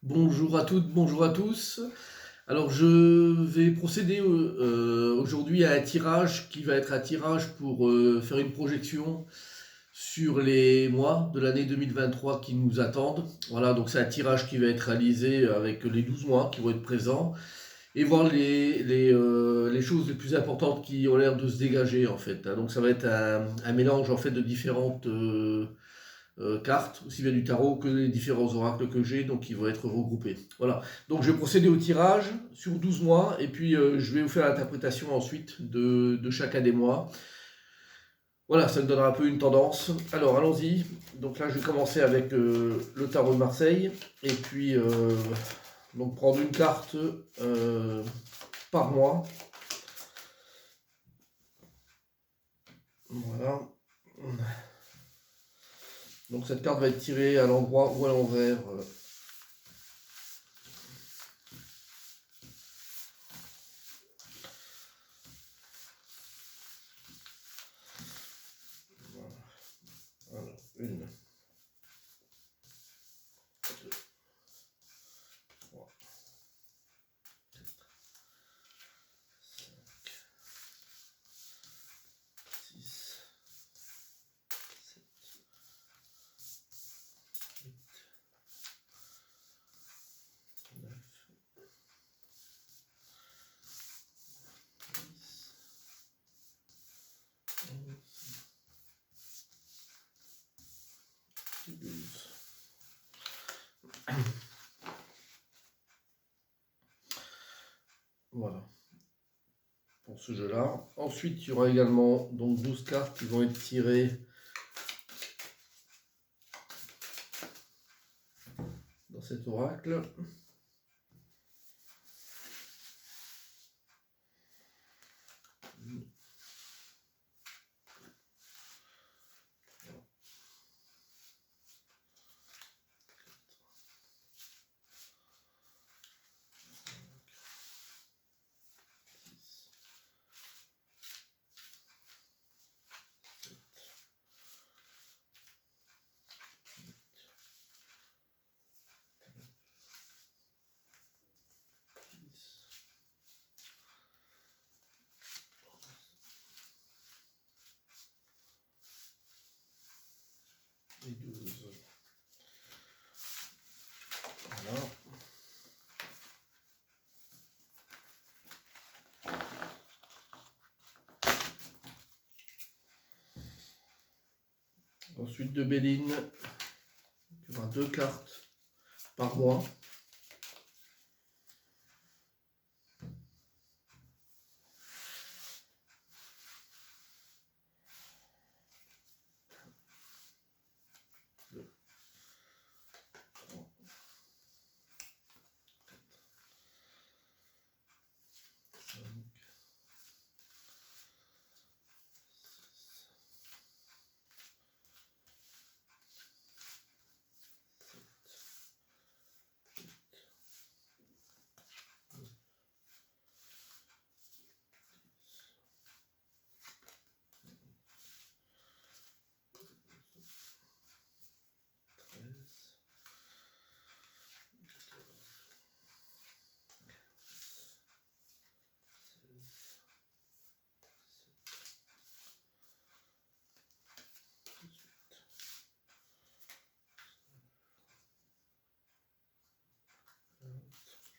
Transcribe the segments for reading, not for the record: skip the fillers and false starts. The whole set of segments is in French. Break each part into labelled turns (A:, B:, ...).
A: Bonjour à toutes, bonjour à tous. Alors je vais procéder aujourd'hui à un tirage qui va être un tirage pour faire une projection sur les mois de l'année 2023 qui nous attendent. Voilà, donc c'est un tirage qui va être réalisé avec les 12 mois qui vont être présents et voir les choses les plus importantes qui ont l'air de se dégager en fait, hein. Donc ça va être un mélange en fait de différentes cartes, aussi bien du tarot que les différents oracles que j'ai, donc ils vont être regroupés. Voilà, donc je vais procéder au tirage sur 12 mois, et puis je vais vous faire l'interprétation ensuite de chacun des mois. Voilà, ça me donnera un peu une tendance. Alors allons-y. Donc là je vais commencer avec le tarot de Marseille, et puis donc prendre une carte par mois. Voilà. Donc cette carte va être tirée à l'endroit ou à l'envers. Voilà. Une, deux, trois, cinq, six, sept, huit, neuf, dix, onze et 12. Voilà, pour ce jeu-là. Ensuite, il y aura également donc 12 cartes qui vont être tirées dans cet oracle. Et 12. Voilà. Ensuite, de Béline, il y aura 2 cartes par mois. Deux, trois, cinq,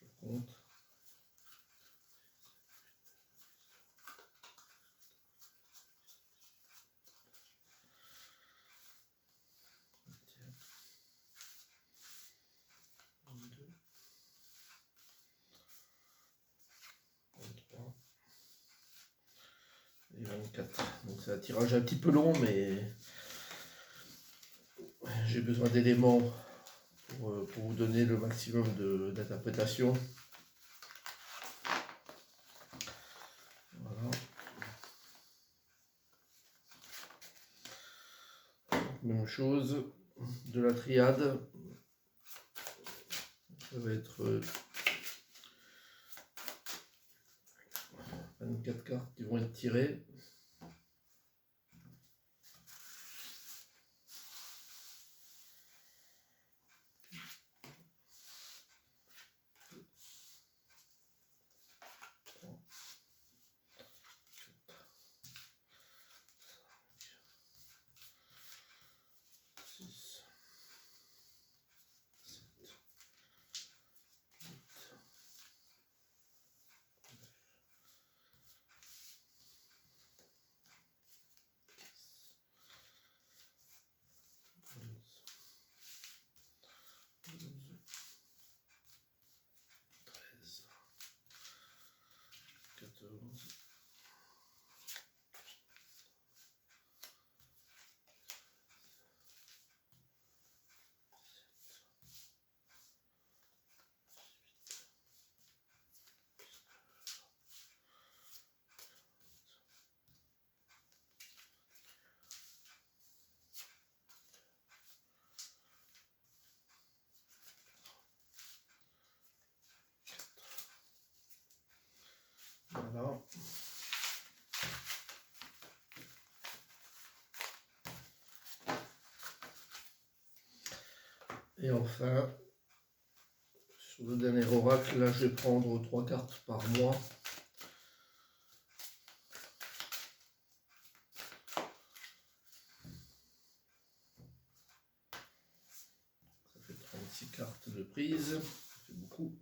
A: je compte. 22, 23 et 24. Donc c'est un tirage un petit peu long, mais j'ai besoin d'éléments pour vous donner le maximum d'interprétation. Voilà. Même chose de la triade. Ça va être 24 cartes qui vont être tirées. Voilà. Et enfin, sur le dernier oracle, là je vais prendre 3 cartes par mois. Ça fait 36 cartes de prise, ça fait beaucoup.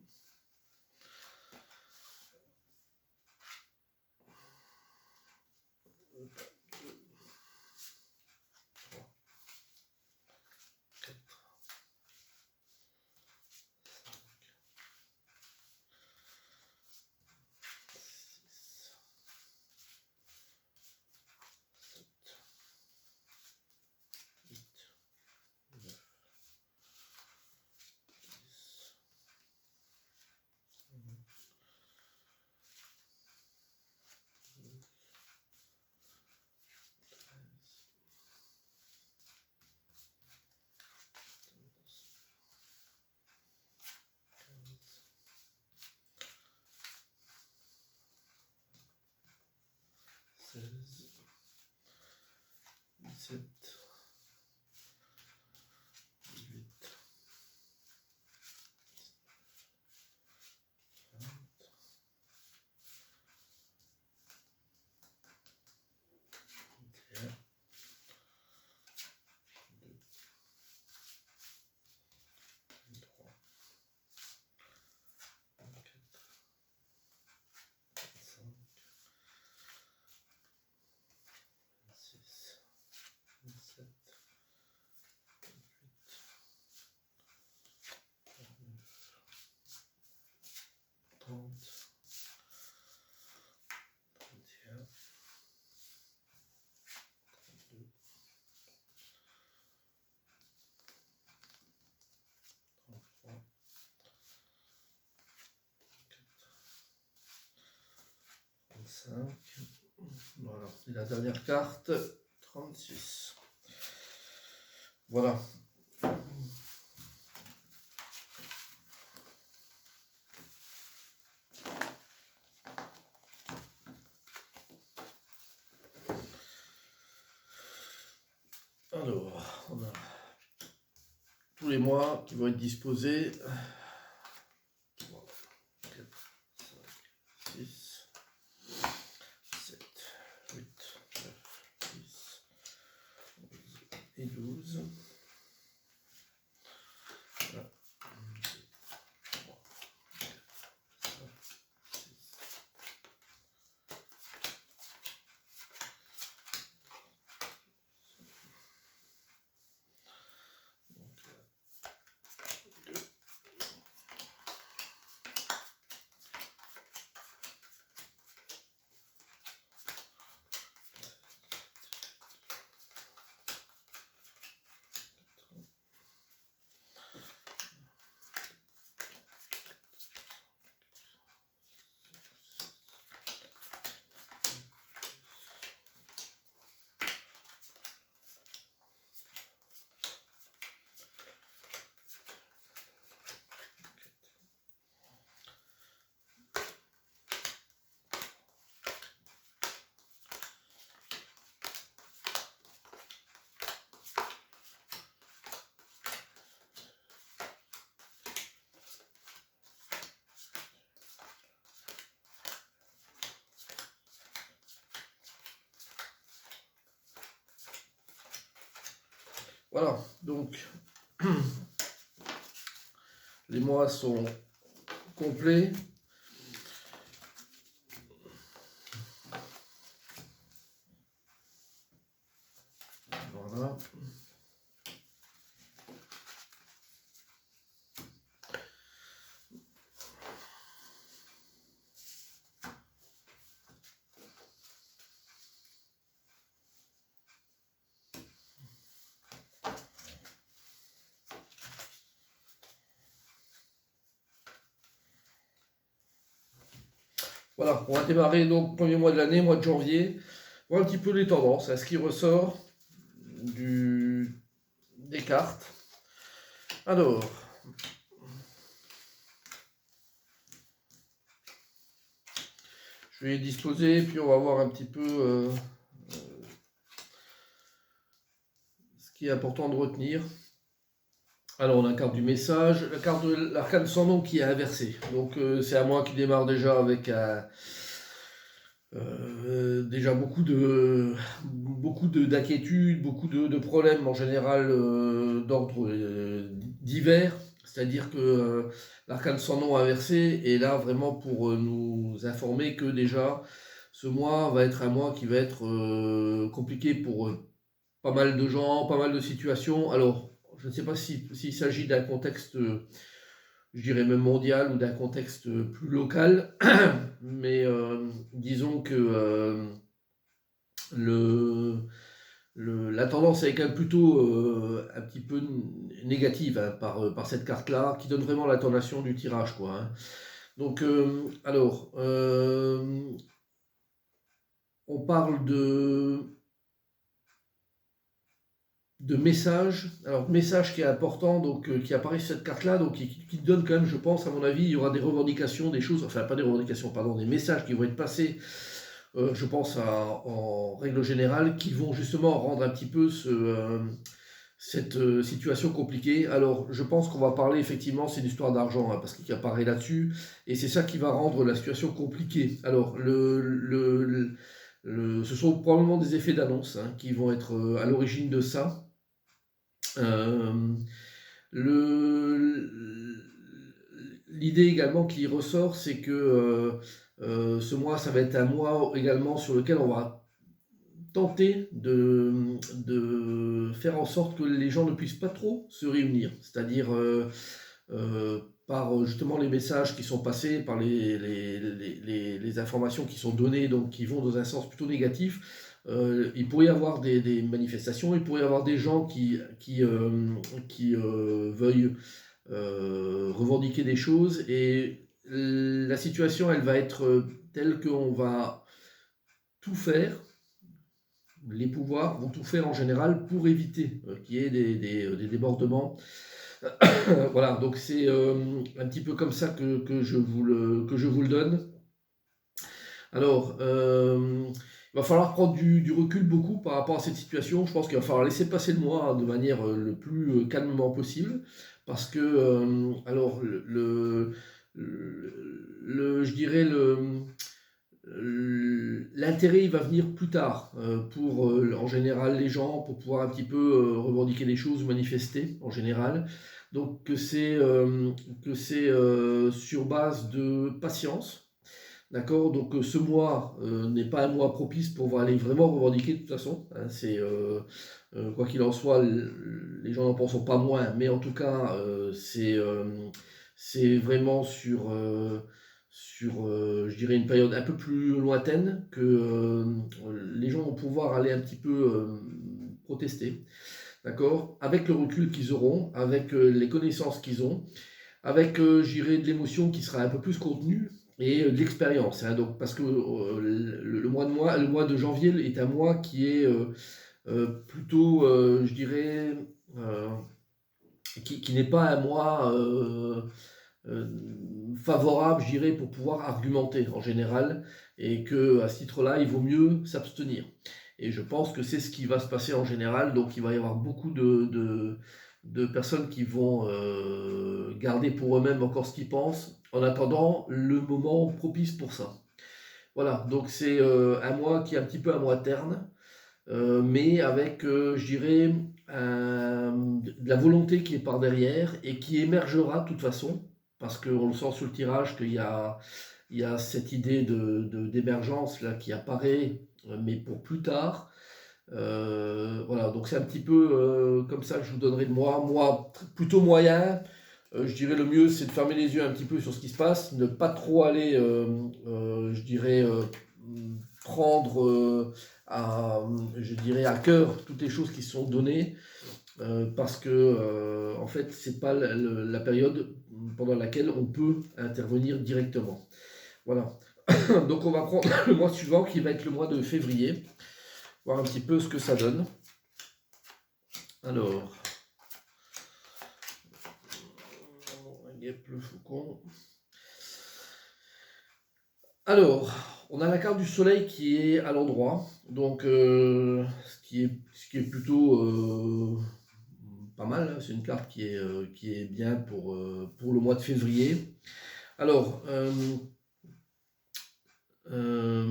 A: Voilà, et la dernière carte, 36. Voilà. Alors, on a tous les mois qui vont être disposés. 3, 4, 5, 6, 7, 8, 9, 10, 11 et 12. Voilà. 1, 2, 3, 4, 5, 6. Voilà, donc les mois sont complets. Voilà. Voilà, on va démarrer donc premier mois de l'année, mois de janvier, voir un petit peu les tendances, ce qui ressort des cartes. Alors, Je vais disposer, puis on va voir un petit peu ce qui est important de retenir. Alors, on a la carte du message, la carte de l'arcane sans nom qui est inversée. Donc, c'est à moi qui démarre déjà avec déjà beaucoup d'inquiétudes, beaucoup de problèmes en général d'ordre divers. C'est-à-dire que l'arcane sans nom inversé est là vraiment pour nous informer que déjà ce mois va être un mois qui va être compliqué pour pas mal de gens, pas mal de situations. Alors, je ne sais pas s'il s'agit d'un contexte, je dirais même mondial, ou d'un contexte plus local, mais disons que la tendance est quand même plutôt un petit peu négative, hein, par cette carte-là, qui donne vraiment l'intonation du tirage, quoi, hein. Donc, on parle de messages. Alors, message qui est important, donc qui apparaît sur cette carte-là, donc qui donne quand même, je pense, à mon avis, il y aura des revendications, des choses, enfin pas des revendications, pardon, des messages qui vont être passés, je pense, en règle générale, qui vont justement rendre un petit peu cette situation compliquée. Alors, je pense qu'on va parler effectivement, c'est une histoire d'argent, hein, parce qu'il apparaît là-dessus, et c'est ça qui va rendre la situation compliquée. Alors, ce sont probablement des effets d'annonce, hein, qui vont être à l'origine de ça. L'idée également qui ressort, c'est que ce mois, ça va être un mois également sur lequel on va tenter de faire en sorte que les gens ne puissent pas trop se réunir. C'est-à-dire par justement les messages qui sont passés, par les informations qui sont données, donc qui vont dans un sens plutôt négatif. Il pourrait y avoir des manifestations, il pourrait y avoir des gens qui veuillent revendiquer des choses, et la situation, elle va être telle qu'on va tout faire, les pouvoirs vont tout faire en général pour éviter qu'il y ait des débordements. Voilà, donc c'est un petit peu comme ça que je vous le donne. Alors, il va falloir prendre du recul beaucoup par rapport à cette situation. Je pense qu'il va falloir laisser passer le mois de manière le plus calmement possible, parce que, alors, je dirais, l'intérêt il va venir plus tard pour en général les gens, pour pouvoir un petit peu revendiquer des choses, manifester en général. Donc que c'est sur base de patience, d'accord. Donc ce mois n'est pas un mois propice pour aller vraiment revendiquer de toute façon, hein. C'est quoi qu'il en soit, les gens n'en pensent pas moins, mais en tout cas c'est vraiment sur je dirais, une période un peu plus lointaine que les gens vont pouvoir aller un petit peu protester, d'accord, avec le recul qu'ils auront, avec les connaissances qu'ils ont, avec, je dirais, de l'émotion qui sera un peu plus contenue, et de l'expérience, hein. Donc, parce que le mois de janvier est un mois qui est plutôt, je dirais, qui n'est pas un mois euh, favorable, je dirais, pour pouvoir argumenter en général, et que à ce titre-là, il vaut mieux s'abstenir. Et je pense que c'est ce qui va se passer en général. Donc, il va y avoir beaucoup de personnes qui vont garder pour eux-mêmes encore ce qu'ils pensent, en attendant le moment propice pour ça. Voilà, donc c'est un mois qui est un petit peu un mois terne, mais avec, je dirais, de la volonté qui est par derrière et qui émergera de toute façon, parce qu'on le sent sur le tirage qu'il y a cette idée d'émergence là qui apparaît, mais pour plus tard. Voilà, donc c'est un petit peu comme ça que je vous donnerai de moi. Moi, plutôt moyen. Je dirais le mieux, c'est de fermer les yeux un petit peu sur ce qui se passe, ne pas trop aller, je dirais, prendre je dirais, à cœur toutes les choses qui sont données, parce que en fait, c'est pas la période pendant laquelle on peut intervenir directement. Voilà. Donc on va prendre le mois suivant qui va être le mois de février, voir un petit peu ce que ça donne. Alors, on guêpe le faucon. Alors, on a la carte du soleil qui est à l'endroit, donc ce qui est plutôt pas mal, hein. C'est une carte qui est bien pour le mois de février. Alors, euh,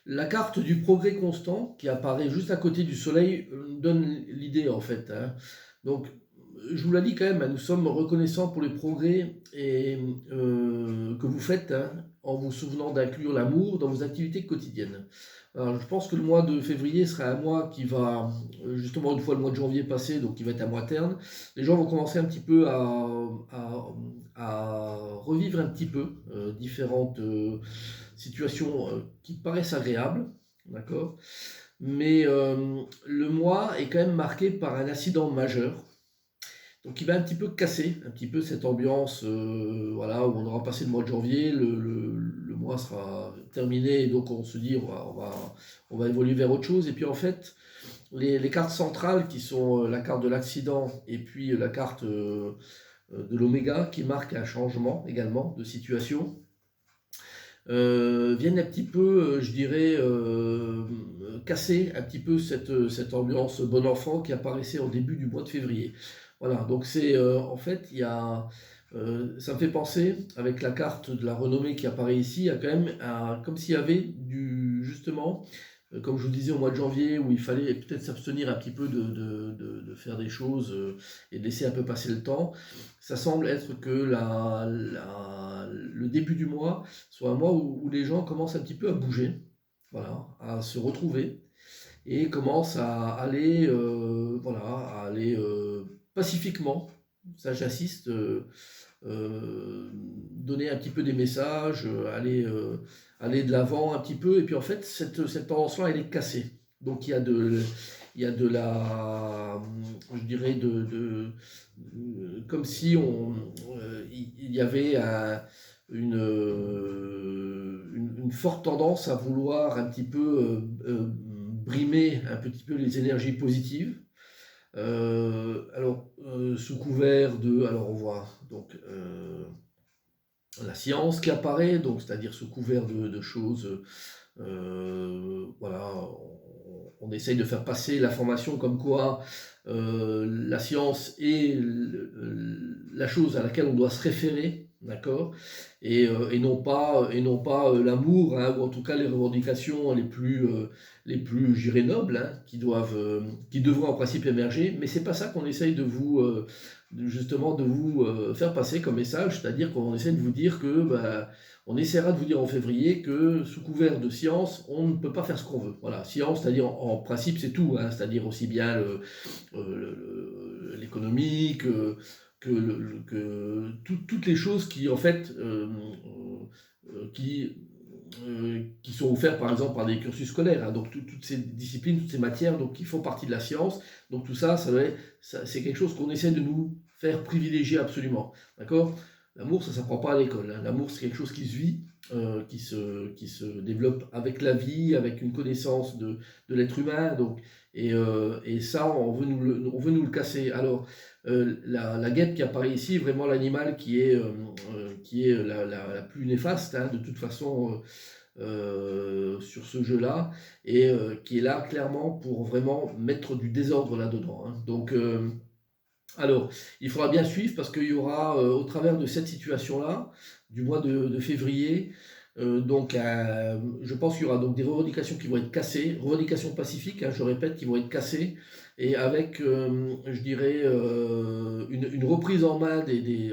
A: la carte du progrès constant qui apparaît juste à côté du soleil donne l'idée en fait, hein. Donc, je vous la dis quand même, hein, nous sommes reconnaissants pour les progrès que vous faites, hein, en vous souvenant d'inclure l'amour dans vos activités quotidiennes. Alors, je pense que le mois de février sera un mois qui va, justement une fois le mois de janvier passé, donc qui va être un mois terne, les gens vont commencer un petit peu à revivre un petit peu différentes situations qui paraissent agréables, d'accord? Mais le mois est quand même marqué par un incident majeur, donc il va un petit peu casser un petit peu cette ambiance, voilà, où on aura passé le mois de janvier, le mois sera terminé, et donc on se dit on va évoluer vers autre chose. Et puis en fait, les cartes centrales qui sont la carte de l'accident et puis la carte de l'oméga qui marque un changement également de situation, viennent un petit peu, je dirais, casser un petit peu cette ambiance bon enfant qui apparaissait au début du mois de février. Voilà, donc c'est en fait, ça me fait penser, avec la carte de la renommée qui apparaît ici, il y a quand même comme s'il y avait justement, comme je vous le disais au mois de janvier, où il fallait peut-être s'abstenir un petit peu de faire des choses et de laisser un peu passer le temps. Ça semble être que le début du mois soit un mois où les gens commencent un petit peu à bouger, voilà, à se retrouver et commencent à aller, voilà, à aller pacifiquement. Ça, j'insiste, donner un petit peu des messages, aller de l'avant un petit peu. Et puis en fait, cette tendance-là, elle est cassée. Donc il y a de la, je dirais, comme si il y avait une forte tendance à vouloir un petit peu brimer un petit peu les énergies positives. Alors, sous couvert alors on voit donc la science qui apparaît, donc c'est-à-dire sous couvert de choses, voilà, on essaye de faire passer l'information comme quoi la science est la chose à laquelle on doit se référer, d'accord, et non pas l'amour, hein, ou en tout cas les revendications les plus, je dirais, nobles, hein, qui devront en principe émerger, mais c'est pas ça qu'on essaye justement de vous faire passer comme message, c'est-à-dire qu'on essaie de vous dire que on essaiera de vous dire en février que sous couvert de science, on ne peut pas faire ce qu'on veut. Voilà, science, c'est-à-dire en principe c'est tout, hein, c'est-à-dire aussi bien l'économique que toutes les choses qui en fait qui sont offerts par exemple par des cursus scolaires, hein. Donc toutes ces disciplines, toutes ces matières donc, qui font partie de la science, donc tout ça, c'est quelque chose qu'on essaie de nous faire privilégier absolument. D'accord? L'amour, ça ne s'apprend pas à l'école, hein. L'amour, c'est quelque chose qui se vit, qui se développe avec la vie, avec une connaissance de l'être humain. Donc, et ça, on veut nous le casser. Alors, la guêpe qui apparaît ici est vraiment l'animal qui est la plus néfaste, hein, de toute façon, sur ce jeu-là, et qui est là clairement pour vraiment mettre du désordre là-dedans, hein. Donc, alors, il faudra bien suivre parce qu'il y aura, au travers de cette situation-là, du mois de février, donc je pense qu'il y aura donc des revendications qui vont être cassées, revendications pacifiques, hein, je répète, qui vont être cassées, et avec, je dirais, une reprise en main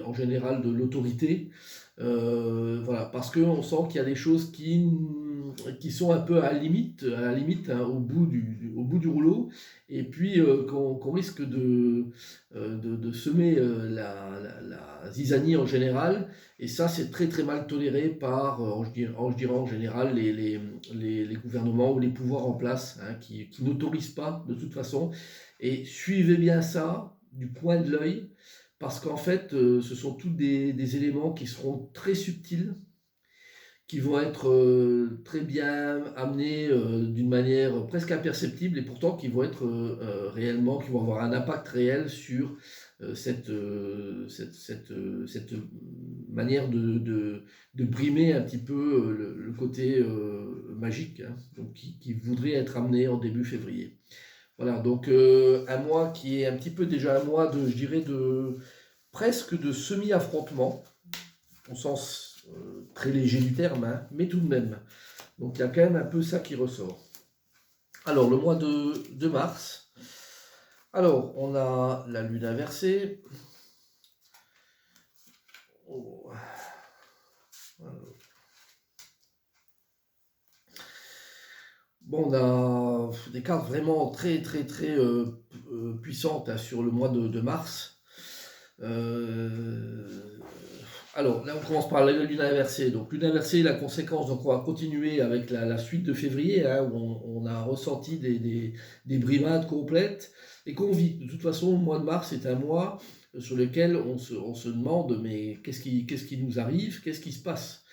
A: en général de l'autorité. Voilà, parce qu'on sent qu'il y a des choses qui sont un peu à la limite, hein, au bout du rouleau, et puis qu'on risque de semer la zizanie en général, et ça c'est très très mal toléré par, je dirais en général, les gouvernements ou les pouvoirs en place, hein, qui n'autorisent pas de toute façon. Et suivez bien ça du coin de l'œil, parce qu'en fait, ce sont tous des éléments qui seront très subtils, qui vont être très bien amenés d'une manière presque imperceptible, et pourtant qui vont être réellement, qui vont avoir un impact réel sur cette manière de brimer un petit peu le côté magique, hein, donc qui voudrait être amené en début février. Voilà, donc un mois qui est un petit peu déjà un mois de, je dirais, presque de semi-affrontement, au sens très léger du terme, hein, mais tout de même. Donc il y a quand même un peu ça qui ressort. Alors le mois de mars, alors on a la lune inversée. Oh. Bon, on a des cartes vraiment très très très puissantes, hein, sur le mois de mars. Alors là on commence par la lune inversée. Donc lune inversée, la conséquence, donc on va continuer avec la suite de février, hein, où on a ressenti des brimades complètes et qu'on vit. De toute façon, le mois de mars est un mois sur lequel on se demande, mais qu'est-ce qui nous arrive, qu'est-ce qui se passe?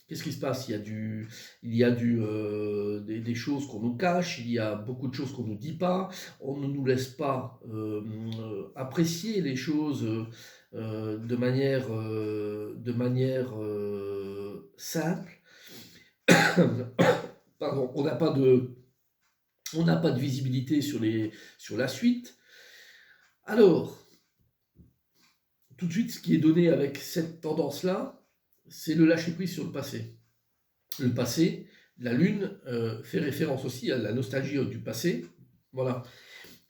A: Qu'est-ce qui se passe? Il y a des choses qu'on nous cache, il y a beaucoup de choses qu'on ne nous dit pas, on ne nous laisse pas apprécier les choses de manière simple. Pardon, on n'a pas de visibilité sur la suite. Alors, tout de suite, ce qui est donné avec cette tendance-là, c'est le lâcher-prise sur le passé. Le passé, la lune fait référence aussi à la nostalgie du passé. Voilà.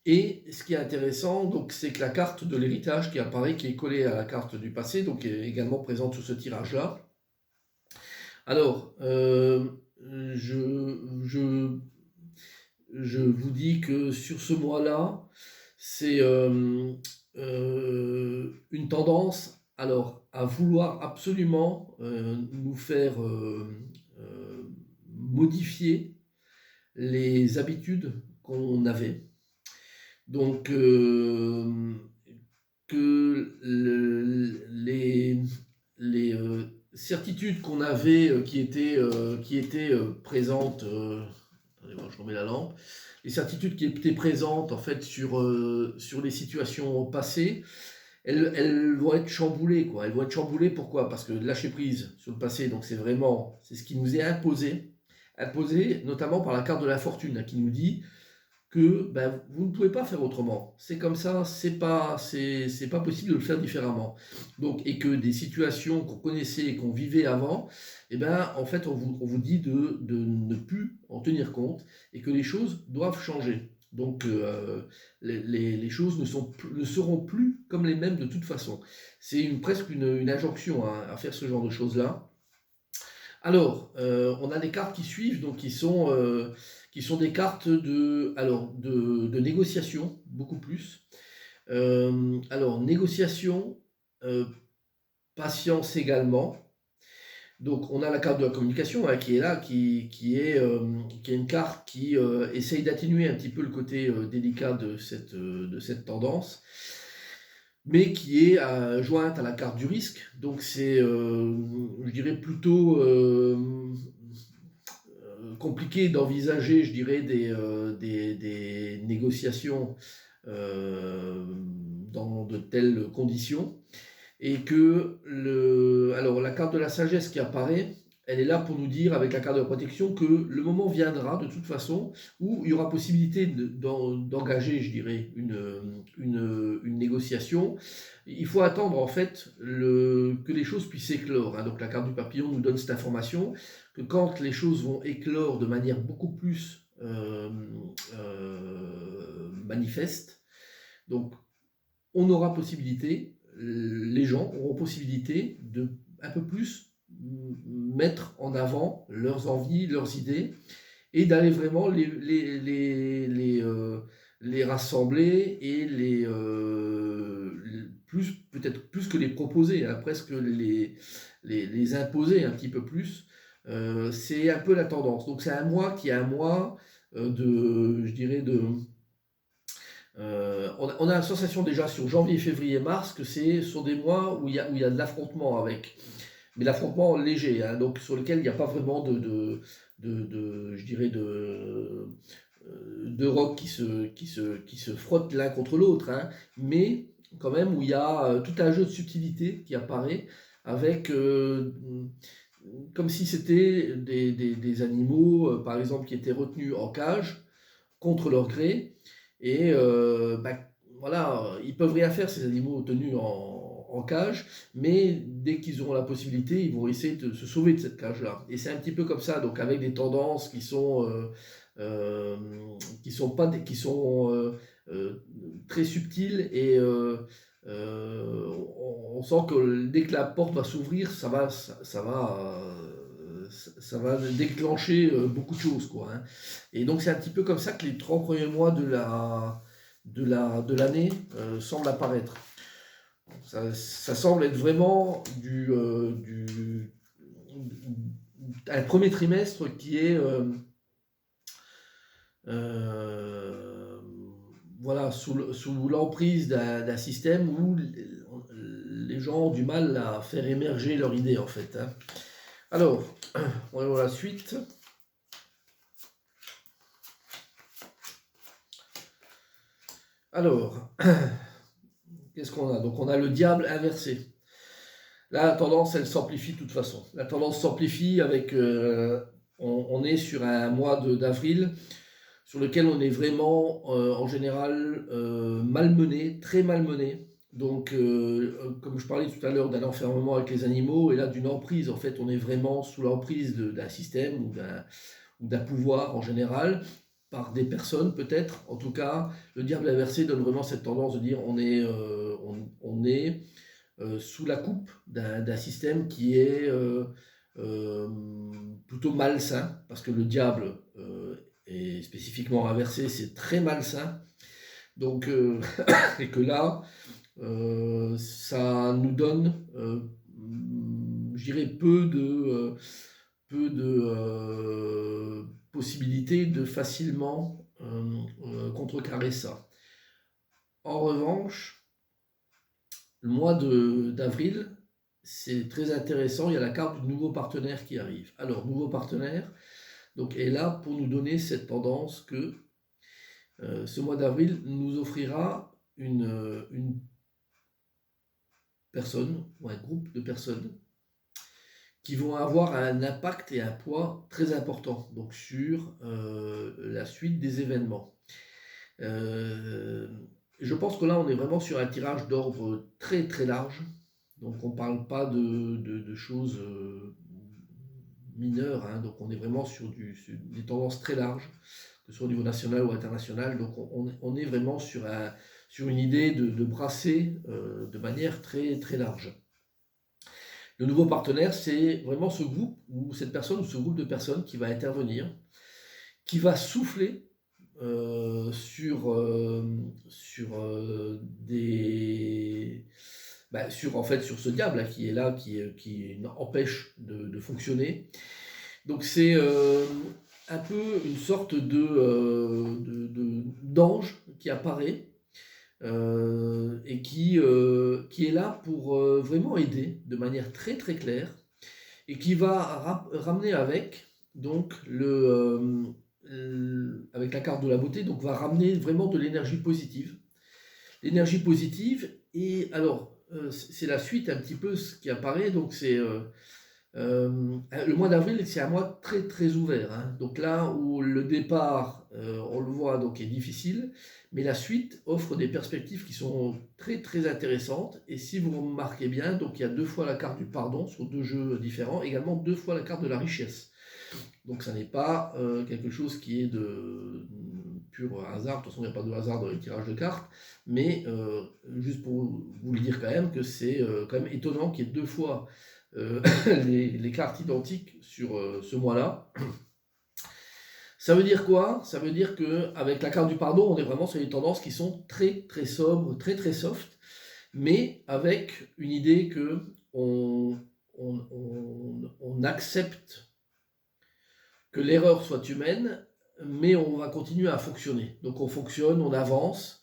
A: Et ce qui est intéressant, donc, c'est que la carte de l'héritage qui apparaît, qui est collée à la carte du passé, donc est également présente sur ce tirage-là. Alors, je vous dis que sur ce mois-là, c'est une tendance, alors, à vouloir absolument nous faire modifier les habitudes qu'on avait. Donc, que les certitudes qu'on avait qui étaient présentes, attendez, je remets la lampe, les certitudes qui étaient présentes en fait sur les situations passées, elles vont être chamboulées, quoi. Elles vont être chamboulées, pourquoi? Parce que lâcher prise sur le passé, donc c'est ce qui nous est imposé notamment par la carte de la fortune, hein, qui nous dit que ben, vous ne pouvez pas faire autrement. C'est comme ça, c'est pas possible de le faire différemment. Donc, et que des situations qu'on connaissait et qu'on vivait avant, eh ben, en fait, on vous dit de ne plus en tenir compte et que les choses doivent changer. Donc, les choses ne seront plus comme les mêmes de toute façon. C'est presque une injonction, hein, à faire ce genre de choses-là. Alors, on a des cartes qui suivent, donc qui sont des cartes de négociation, beaucoup plus. Alors, négociation, patience également. Donc, on a la carte de la communication, hein, qui est là, qui est une carte qui essaye d'atténuer un petit peu le côté délicat de cette tendance, mais qui est jointe à la carte du risque. Donc c'est, je dirais, plutôt compliqué d'envisager, je dirais, des négociations dans de telles conditions. Et que alors la carte de la sagesse qui apparaît, elle est là pour nous dire, avec la carte de la protection, que le moment viendra de toute façon où il y aura possibilité d'engager, je dirais, une négociation. Il faut attendre en fait que les choses puissent éclore, hein. Donc la carte du papillon nous donne cette information que quand les choses vont éclore de manière beaucoup plus manifeste, donc on aura possibilité, les gens auront possibilité de un peu plus mettre en avant leurs envies, leurs idées, et d'aller vraiment les rassembler et peut-être plus que les proposer, hein, presque les imposer un petit peu plus. C'est un peu la tendance. Donc c'est un mois qui est un mois je dirais, on a la sensation déjà sur janvier, février, mars que ce sont des mois où il y a de l'affrontement avec, mais l'affrontement léger, hein, donc sur lequel il n'y a pas vraiment je dirais de rocs qui se frottent l'un contre l'autre, hein, mais quand même où il y a tout un jeu de subtilité qui apparaît avec comme si c'était des animaux, par exemple, qui étaient retenus en cage contre leur gré. Et voilà, ils peuvent rien faire, ces animaux tenus en cage, mais dès qu'ils auront la possibilité, ils vont essayer de se sauver de cette cage-là. Et c'est un petit peu comme ça, donc avec des tendances qui sont très subtiles et on sent que dès que la porte va s'ouvrir, ça va déclencher beaucoup de choses, quoi, hein. Et donc c'est un petit peu comme ça que les 3 premiers mois de l'année semblent apparaître. Ça semble être vraiment un premier trimestre qui est voilà, sous l'emprise d'un système où les gens ont du mal à faire émerger leur idée, en fait, hein. Alors, on va voir la suite. Alors, qu'est-ce qu'on a? Donc on a le diable inversé. Là, la tendance, elle s'amplifie de toute façon. La tendance s'amplifie avec... on est sur un mois d'avril sur lequel on est vraiment, en général, malmené, très malmené. Donc, comme je parlais tout à l'heure d'un enfermement avec les animaux, et là d'une emprise, en fait, on est vraiment sous l'emprise d'un système ou d'un pouvoir en général, par des personnes peut-être. En tout cas, le diable inversé donne vraiment cette tendance de dire on est sous la coupe d'un système qui est plutôt malsain, parce que le diable est spécifiquement inversé, c'est très malsain. Donc, et que là, ça nous donne, je dirais, peu de possibilités de facilement contrecarrer ça. En revanche, le mois d'avril, c'est très intéressant, il y a la carte du nouveau partenaire qui arrive. Alors, nouveau partenaire donc, est là pour nous donner cette tendance que ce mois d'avril nous offrira une personne ou un groupe de personnes qui vont avoir un impact et un poids très important donc sur la suite des événements. Je pense que là, on est vraiment sur un tirage d'ordre très très large. Donc, on ne parle pas de choses mineures, hein. Donc, on est vraiment sur des tendances très larges, que ce soit au niveau national ou international. Donc, on est vraiment sur une idée de brasser de manière très très large. Le nouveau partenaire, c'est vraiment ce groupe ou cette personne ou ce groupe de personnes qui va intervenir, qui va souffler sur ce diable là, qui est là, qui empêche de fonctionner. Donc c'est un peu une sorte d'ange qui apparaît et qui est là pour vraiment aider de manière très très claire et qui va ramener avec donc avec la carte de la beauté, donc va ramener vraiment de l'énergie positive. L'énergie positive, et alors c'est la suite un petit peu ce qui apparaît, donc c'est le mois d'avril, c'est un mois très très ouvert, hein. Donc là où le départ, on le voit, donc est difficile, mais la suite offre des perspectives qui sont très très intéressantes. Et si vous remarquez bien, donc il y a 2 fois la carte du pardon sur 2 jeux différents, également 2 fois la carte de la richesse. Donc ça n'est pas quelque chose qui est de pur hasard. De toute façon, il n'y a pas de hasard dans les tirages de cartes, mais juste pour vous le dire quand même que c'est quand même étonnant qu'il y ait 2 fois les cartes identiques sur ce mois-là. Ça veut dire quoi? Ça veut dire qu'avec la carte du pardon, on est vraiment sur des tendances qui sont très très sobres, très très soft, mais avec une idée que on accepte que l'erreur soit humaine, mais on va continuer à fonctionner. Donc on fonctionne, on avance,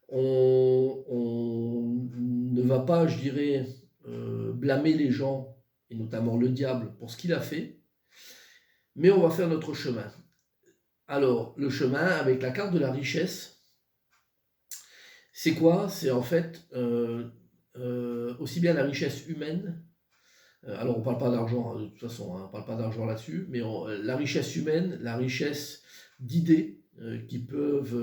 A: on ne va pas, je dirais, blâmer les gens, et notamment le diable, pour ce qu'il a fait, mais on va faire notre chemin. Alors, le chemin avec la carte de la richesse, c'est quoi? C'est en fait aussi bien la richesse humaine Alors on ne parle pas d'argent, de toute façon, hein, on ne parle pas d'argent là-dessus, mais la richesse humaine, la richesse d'idées qui peuvent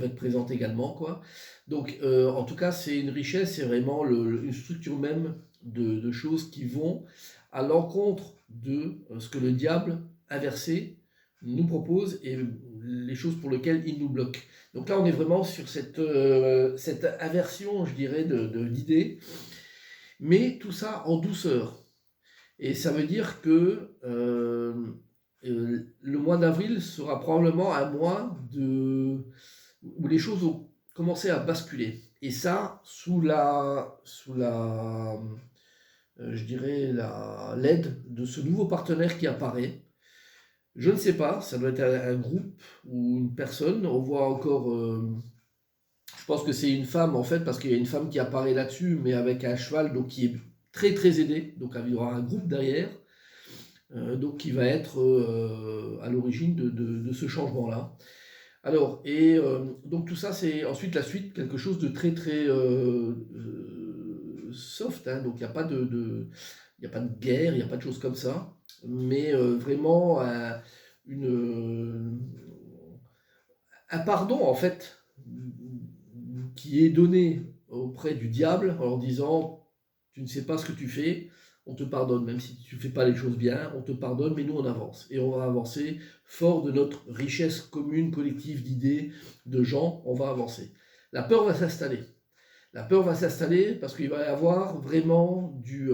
A: être présentes également, quoi. Donc en tout cas, c'est une richesse, c'est vraiment une structure même de choses qui vont à l'encontre de ce que le diable inversé nous propose et les choses pour lesquelles il nous bloque. Donc là, on est vraiment sur cette inversion, je dirais, d'idées, mais tout ça en douceur. Et ça veut dire que le mois d'avril sera probablement un mois où les choses ont commencé à basculer. Et ça, je dirais, l'aide de ce nouveau partenaire qui apparaît. Je ne sais pas, ça doit être un groupe ou une personne. On voit encore, je pense que c'est une femme en fait, parce qu'il y a une femme qui apparaît là-dessus, mais avec un cheval donc qui est très très aidé. Donc il y aura un groupe derrière, donc qui va être à l'origine de ce changement-là. Alors, et donc tout ça, c'est ensuite la suite, quelque chose de très très soft, hein. Donc il n'y a pas y a pas de guerre, il n'y a pas de choses comme ça, mais vraiment un pardon en fait qui est donné auprès du diable en disant tu ne sais pas ce que tu fais, on te pardonne, même si tu ne fais pas les choses bien, on te pardonne, mais nous on avance. Et on va avancer fort de notre richesse commune, collective d'idées, de gens, on va avancer. La peur va s'installer. La peur va s'installer parce qu'il va y avoir vraiment du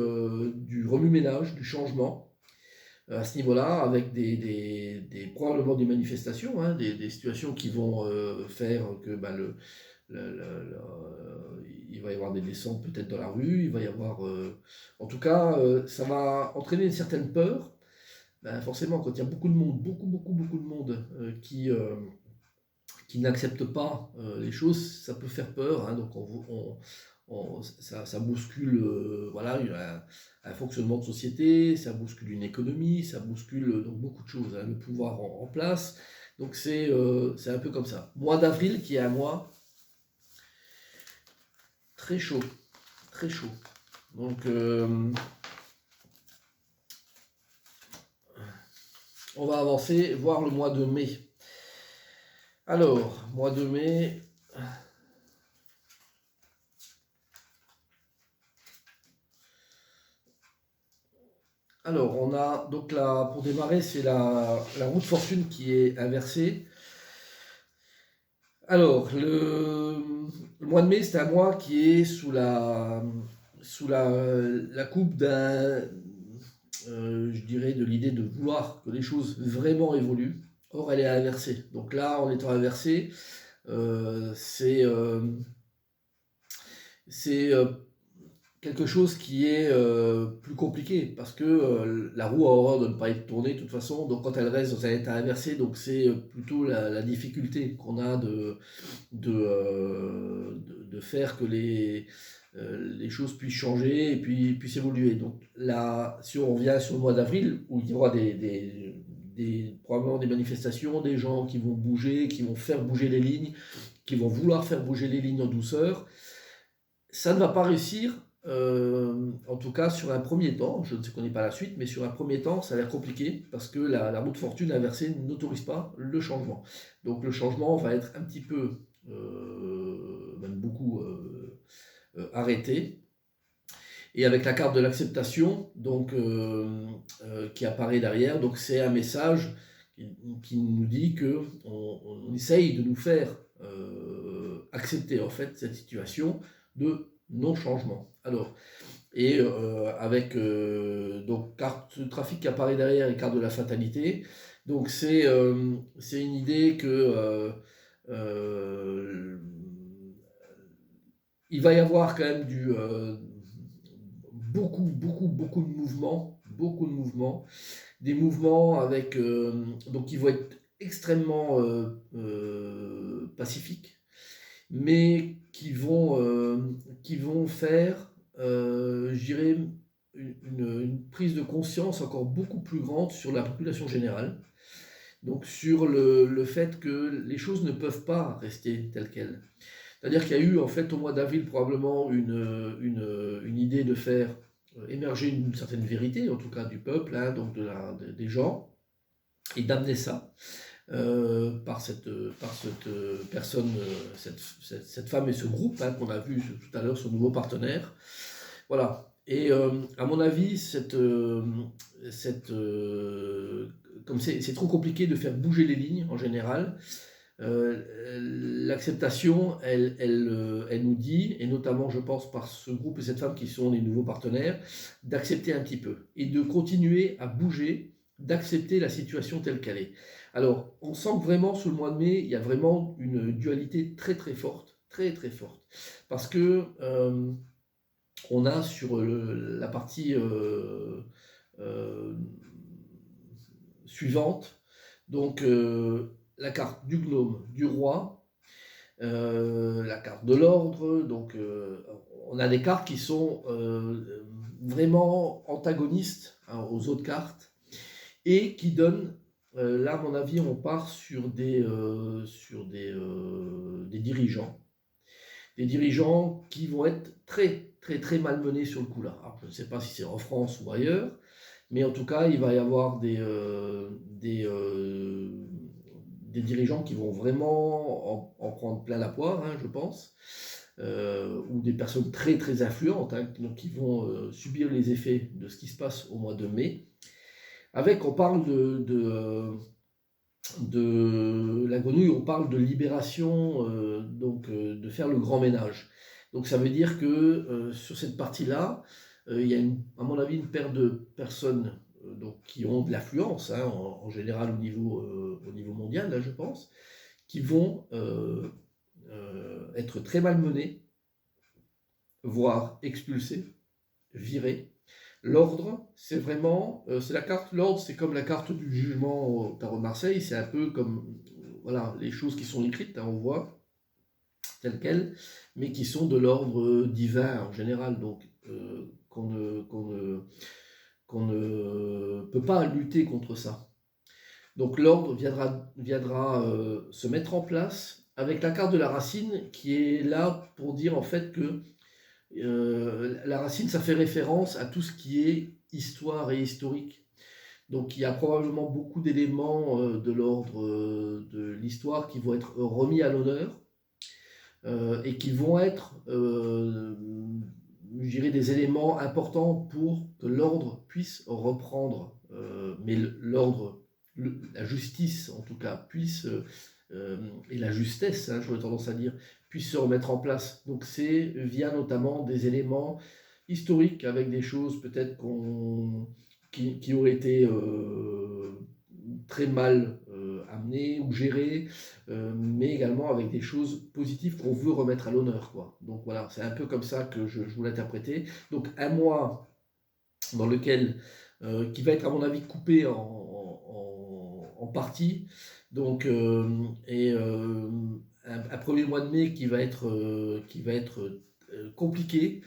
A: remue-ménage, du changement à ce niveau-là, avec probablement des manifestations, hein, des situations qui vont faire que il va y avoir des descentes peut-être dans la rue, il va y avoir... en tout cas, ça va entraîner une certaine peur. Ben, forcément, quand il y a beaucoup de monde, beaucoup de monde qui n'accepte pas les choses, ça peut faire peur, hein. Donc ça bouscule voilà, un fonctionnement de société, ça bouscule une économie, ça bouscule donc beaucoup de choses, hein, le pouvoir en place. Donc c'est un peu comme ça. Mois d'avril qui est un mois très chaud, très chaud. Donc on va avancer, voir le mois de mai. Alors, mois de mai. Alors, on a donc là, pour démarrer, c'est la roue de fortune qui est inversée. Alors, le mois de mai, c'est un mois qui est sous la coupe je dirais, de l'idée de vouloir que les choses vraiment évoluent. Or, elle est inversée. Donc là, en étant inversée, c'est quelque chose qui est plus compliqué parce que la roue a horreur de ne pas être tournée de toute façon, donc quand elle reste dans un état inversé, donc c'est plutôt la difficulté qu'on a de faire que les choses puissent changer et puis puissent évoluer. Donc là, si on revient sur le mois d'avril, où il y aura probablement des manifestations, des gens qui vont bouger, qui vont faire bouger les lignes, qui vont vouloir faire bouger les lignes en douceur, ça ne va pas réussir. En tout cas, sur un premier temps, je ne connais pas la suite, mais sur un premier temps, ça a l'air compliqué parce que la roue de fortune inversée n'autorise pas le changement. Donc le changement va être un petit peu, même beaucoup, arrêté. Et avec la carte de l'acceptation, donc qui apparaît derrière, donc c'est un message qui nous dit que on essaye de nous faire accepter en fait cette situation de non-changement. Alors, et avec donc carte de trafic qui apparaît derrière et carte de la fatalité, donc c'est une idée que il va y avoir quand même beaucoup de mouvements, des mouvements avec donc qui vont être extrêmement pacifiques, mais qui vont faire, je dirais, une prise de conscience encore beaucoup plus grande sur la population générale. Donc sur le fait que les choses ne peuvent pas rester telles quelles. C'est-à-dire qu'il y a eu en fait au mois d'avril probablement une idée de faire émerger une certaine vérité, en tout cas du peuple, hein, donc des gens, et d'amener ça par cette personne, cette femme et ce groupe hein, qu'on a vu tout à l'heure, ce nouveau partenaire. Voilà. Et à mon avis, comme c'est trop compliqué de faire bouger les lignes en général, l'acceptation, elle nous dit, et notamment je pense par ce groupe et cette femme qui sont les nouveaux partenaires, d'accepter un petit peu et de continuer à bouger, d'accepter la situation telle qu'elle est. Alors, on sent que vraiment sur le mois de mai, il y a vraiment une dualité très très forte, très très forte, parce que on a sur la partie euh, suivante, donc la carte du gnome, du roi, la carte de l'ordre, donc on a des cartes qui sont vraiment antagonistes hein, aux autres cartes et qui donnent, là à mon avis on part sur des dirigeants. Des dirigeants qui vont être très très très malmenés sur le coup là. Alors, je ne sais pas si c'est en France ou ailleurs, mais en tout cas il va y avoir des dirigeants qui vont vraiment en prendre plein la poire, hein, je pense, ou des personnes très très influentes, hein, donc qui vont subir les effets de ce qui se passe au mois de mai. Avec, on parle de la grenouille, on parle de libération, donc de faire le grand ménage. Donc ça veut dire que sur cette partie-là, il y a à mon avis une paire de personnes donc, qui ont de l'affluence, hein, en général au niveau mondial, là, je pense, qui vont être très malmenées, voire expulsées, virées. L'ordre, c'est vraiment, c'est la carte, l'ordre, c'est comme la carte du jugement au tarot de Marseille, c'est un peu comme, voilà, les choses qui sont écrites, hein, on voit, telles quelles, mais qui sont de l'ordre divin en général, donc qu'on ne peut pas lutter contre ça. Donc l'ordre viendra se mettre en place avec la carte de la racine qui est là pour dire en fait que la racine, ça fait référence à tout ce qui est histoire et historique. Donc il y a probablement beaucoup d'éléments de l'ordre de l'histoire qui vont être remis à l'honneur et qui vont être, je dirais, des éléments importants pour que l'ordre puisse reprendre, mais l'ordre, la justice en tout cas, puisse, et la justesse, hein, j'aurais tendance à dire, puisse se remettre en place. Donc c'est via notamment des éléments historiques avec des choses peut-être qui auraient été très mal amenées ou gérées, mais également avec des choses positives qu'on veut remettre à l'honneur, quoi. Donc voilà, c'est un peu comme ça que je voulais l'interpréter. Donc un mois dans lequel, qui va être à mon avis coupé en parties, donc, et un premier mois de mai qui va être compliqué,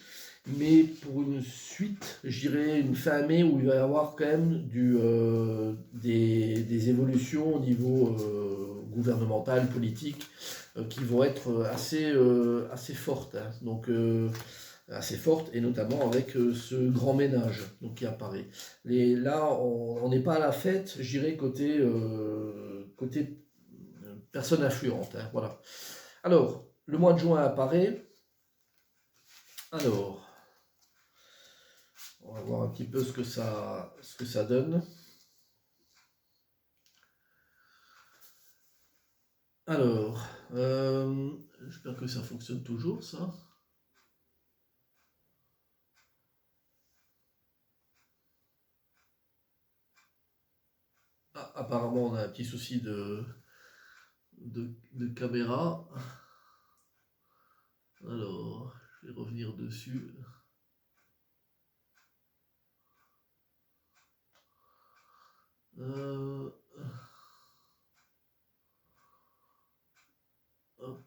A: mais pour une suite, je dirais une fin mai où il va y avoir quand même des évolutions au niveau gouvernemental, politique, qui vont être assez fortes, hein. Donc assez fortes, et notamment avec ce grand ménage donc, qui apparaît. Là, on n'est pas à la fête, je dirais, côté personne influente, hein, voilà. Alors, le mois de juin apparaît. Alors, on va voir un petit peu ce que ça donne. Alors, j'espère que ça fonctionne toujours, ça. Ah, apparemment, on a un petit souci de caméra. Alors, je vais revenir dessus. Hop.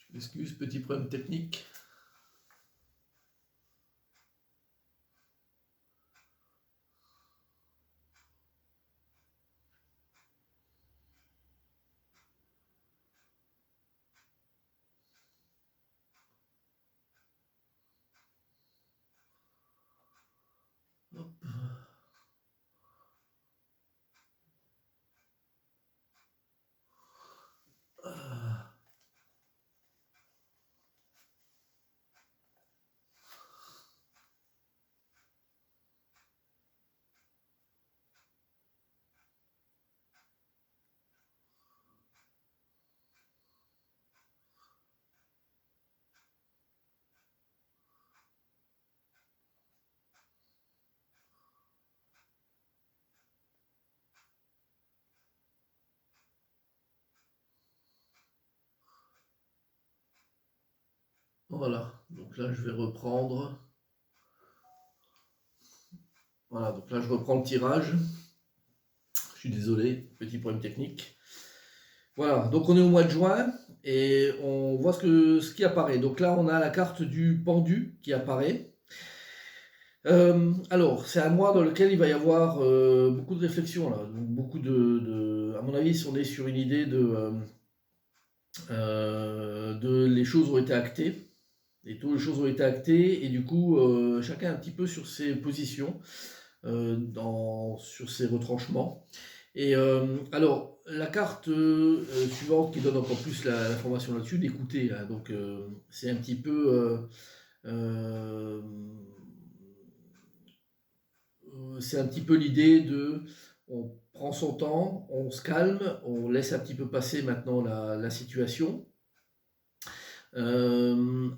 A: Je m'excuse, petit problème technique. Voilà, donc là je vais reprendre. Voilà, donc là je reprends le tirage. Je suis désolé, petit problème technique. Voilà, donc on est au mois de juin et on voit ce qui apparaît. Donc là on a la carte du pendu qui apparaît. Alors, c'est un mois dans lequel il va y avoir beaucoup de réflexions là, donc beaucoup à mon avis, si on est sur une idée de les choses ont été actées, les choses ont été actées et du coup chacun un petit peu sur ses positions, sur ses retranchements. Et alors la carte suivante qui donne encore plus l'information là-dessus, d'écouter, hein, donc c'est un petit peu c'est un petit peu l'idée de on prend son temps, on se calme, on laisse un petit peu passer maintenant la situation. On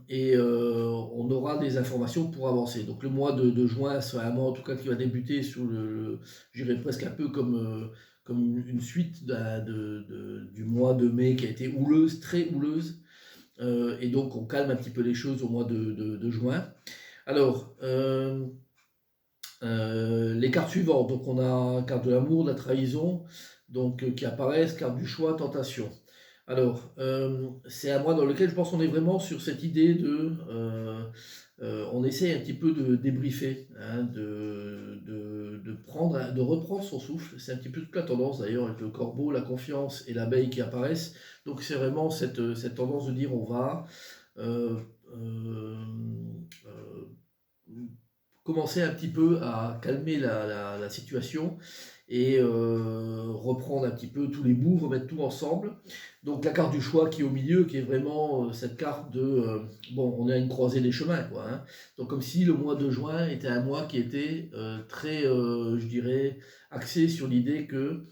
A: aura des informations pour avancer. Donc le mois de juin sera un mois en tout cas qui va débuter sur je dirais presque un peu comme une suite du mois de mai qui a été houleuse, très houleuse. Et donc on calme un petit peu les choses au mois de juin. Alors, les cartes suivantes, donc on a carte de l'amour, de la trahison, donc qui apparaissent, carte du choix, tentation. Alors, c'est un mois dans lequel je pense qu'on est vraiment sur cette idée on essaie un petit peu de débriefer, hein, de reprendre son souffle. C'est un petit peu toute la tendance d'ailleurs avec le corbeau, la confiance et l'abeille qui apparaissent. Donc c'est vraiment cette tendance de dire on va euh, euh, euh, commencer un petit peu à calmer la situation et reprendre un petit peu tous les bouts, remettre tout ensemble. Donc la carte du choix qui est au milieu, qui est vraiment cette carte bon, on est à une croisée des chemins, quoi, hein. Donc comme si le mois de juin était un mois qui était très, je dirais, axé sur l'idée que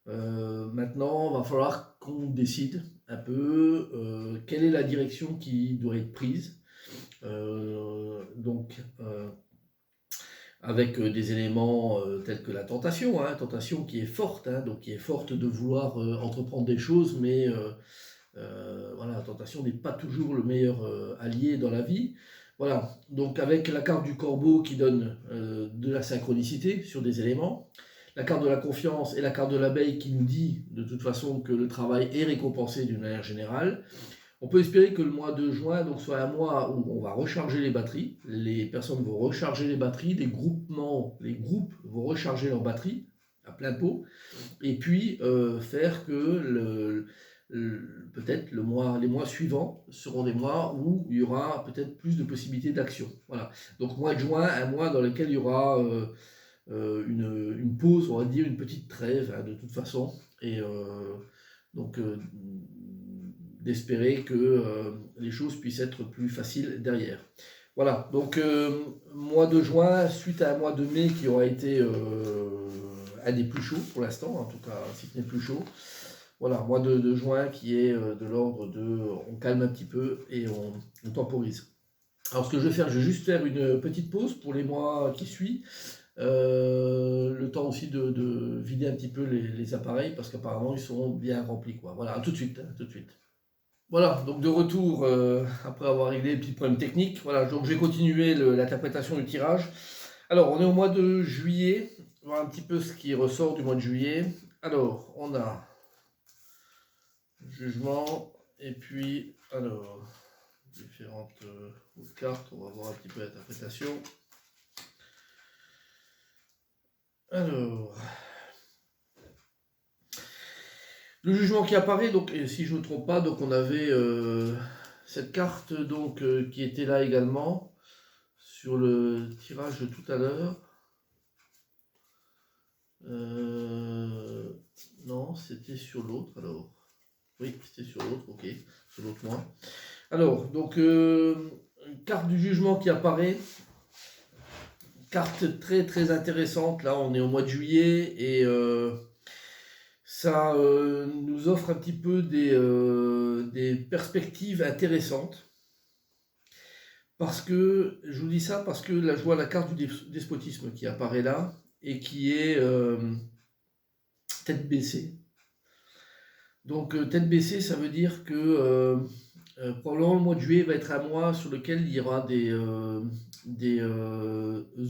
A: maintenant, il va falloir qu'on décide un peu quelle est la direction qui doit être prise. Donc, avec des éléments tels que la tentation, hein, tentation qui est forte, hein, donc qui est forte de vouloir entreprendre des choses, mais voilà, la tentation n'est pas toujours le meilleur allié dans la vie. Voilà, donc avec la carte du corbeau qui donne de la synchronicité sur des éléments, la carte de la confiance et la carte de l'abeille qui nous dit de toute façon que le travail est récompensé d'une manière générale. On peut espérer que le mois de juin donc, soit un mois où on va recharger les batteries. Les personnes vont recharger les batteries, les groupes vont recharger leurs batteries à plein pot. Et puis faire que peut-être les mois suivants seront des mois où il y aura peut-être plus de possibilités d'action. Voilà. Donc mois de juin, un mois dans lequel il y aura une pause, on va dire une petite trêve, hein, de toute façon. Et donc d'espérer que les choses puissent être plus faciles derrière. Voilà, donc mois de juin, suite à un mois de mai qui aura été un des plus chauds pour l'instant, en tout cas si ce n'est plus chaud. Voilà, mois de juin qui est de l'ordre de on calme un petit peu et on temporise. Alors ce que je vais faire, je vais juste faire une petite pause pour les mois qui suivent. Le temps aussi de vider un petit peu les appareils parce qu'apparemment ils seront bien remplis, quoi. Voilà, à tout de suite, hein, tout de suite. Voilà, donc de retour après avoir réglé les petits problèmes techniques. Voilà, donc je vais continuer l'interprétation du tirage. Alors, on est au mois de juillet. On va voir un petit peu ce qui ressort du mois de juillet. Alors, on a jugement et puis, alors, différentes cartes. On va voir un petit peu l'interprétation. Alors, le jugement qui apparaît, donc, et si je ne me trompe pas, donc on avait cette carte donc, qui était là également sur le tirage de tout à l'heure. Non, c'était sur l'autre alors. Oui, c'était sur l'autre, ok, sur l'autre mois. Alors, donc, carte du jugement qui apparaît. Carte très très intéressante. Là, on est au mois de juillet et ça nous offre un petit peu des perspectives intéressantes. Parce que, je vous dis ça parce que là, je vois la carte du despotisme qui apparaît là et qui est tête baissée. Donc, tête baissée, ça veut dire que Probablement le mois de juillet va être un mois sur lequel il y aura des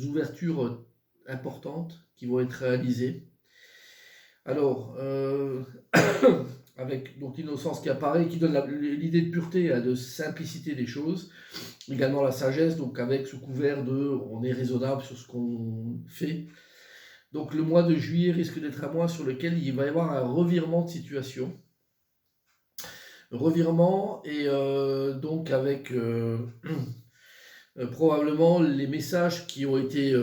A: ouvertures importantes qui vont être réalisées. Alors, avec donc l'innocence qui apparaît, qui donne l'idée de pureté, de simplicité des choses, également la sagesse, donc avec ce couvert de on est raisonnable sur ce qu'on fait. Donc le mois de juillet risque d'être un mois sur lequel il va y avoir un revirement de situation. Revirement et donc avec probablement les messages qui ont été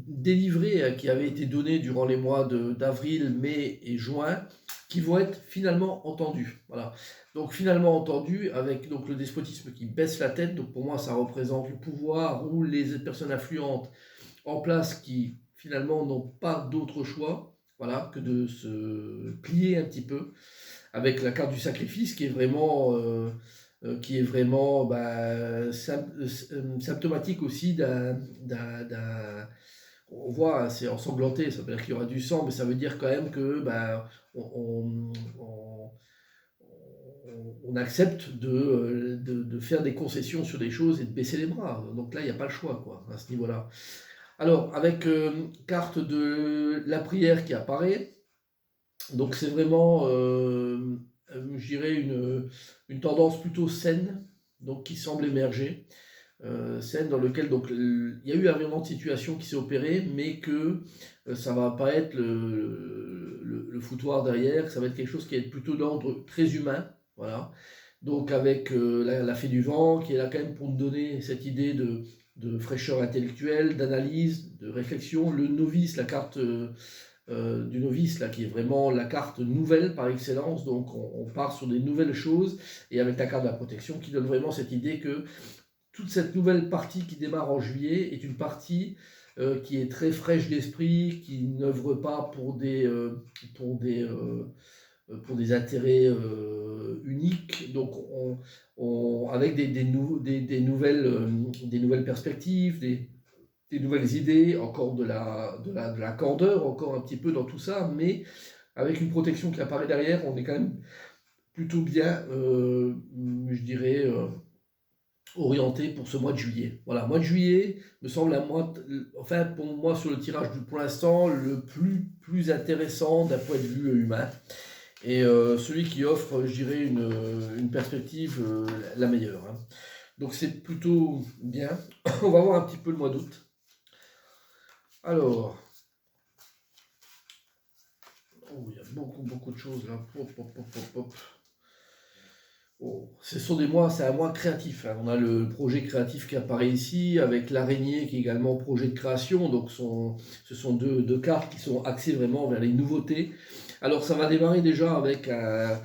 A: délivrés, qui avaient été donnés durant les mois d'avril, mai et juin, qui vont être finalement entendus. Voilà. Donc finalement entendus avec donc, le despotisme qui baisse la tête. Donc pour moi, ça représente le pouvoir ou les personnes influentes en place qui finalement n'ont pas d'autre choix, voilà, que de se plier un petit peu avec la carte du sacrifice qui est vraiment symptomatique aussi on voit, c'est ensanglanté, ça veut dire qu'il y aura du sang, mais ça veut dire quand même que on, on- on accepte de faire des concessions sur des choses et de baisser les bras. Donc là, il n'y a pas le choix, quoi, à ce niveau-là. Alors, avec carte de la prière qui apparaît, donc c'est vraiment, je dirais, une tendance plutôt saine, donc qui semble émerger. Saine dans lequel donc, il y a eu un virement de situation qui s'est opéré, mais que ça va pas être le foutoir derrière, ça va être quelque chose qui est plutôt d'ordre très humain. Voilà. Donc avec la fée du vent, qui est là quand même pour nous donner cette idée de fraîcheur intellectuelle, d'analyse, de réflexion. Le novice, la carte du novice, là, qui est vraiment la carte nouvelle par excellence. Donc on part sur des nouvelles choses, et avec la carte de la protection qui donne vraiment cette idée que toute cette nouvelle partie qui démarre en juillet est une partie qui est très fraîche d'esprit, qui n'œuvre pas pour des intérêts uniques, donc avec des nouvelles perspectives, des nouvelles idées, encore de la candeur, encore un petit peu dans tout ça, mais avec une protection qui apparaît derrière, on est quand même plutôt bien, je dirais, orienté pour ce mois de juillet. Voilà, mois de juillet me semble enfin pour moi sur le tirage pour l'instant le plus intéressant d'un point de vue humain, et celui qui offre, je dirais, une perspective la meilleure. Hein. Donc c'est plutôt bien. On va voir un petit peu le mois d'août. Alors, il y a beaucoup de choses là. Ce sont des mois, c'est un mois créatif. Hein. On a le projet créatif qui apparaît ici, avec l'araignée qui est également projet de création. Donc ce sont deux cartes qui sont axées vraiment vers les nouveautés. Alors ça va démarrer déjà avec la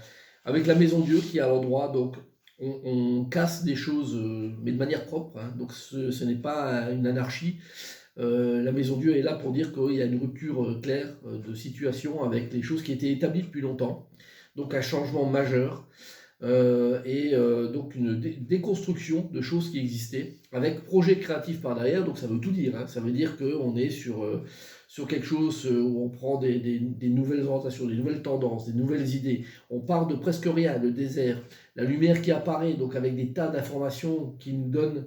A: Maison Dieu qui est à l'endroit. Donc on casse des choses, mais de manière propre. Hein. Donc ce n'est pas une anarchie. La Maison Dieu est là pour dire qu'il y a une rupture claire de situation avec les choses qui étaient établies depuis longtemps. Donc un changement majeur. Donc une déconstruction de choses qui existaient avec projet créatif par derrière. Donc ça veut tout dire, hein. Ça veut dire qu'on est sur quelque chose où on prend des nouvelles orientations, des nouvelles tendances, des nouvelles idées. On part de presque rien, le désert, la lumière qui apparaît, donc avec des tas d'informations qui nous donnent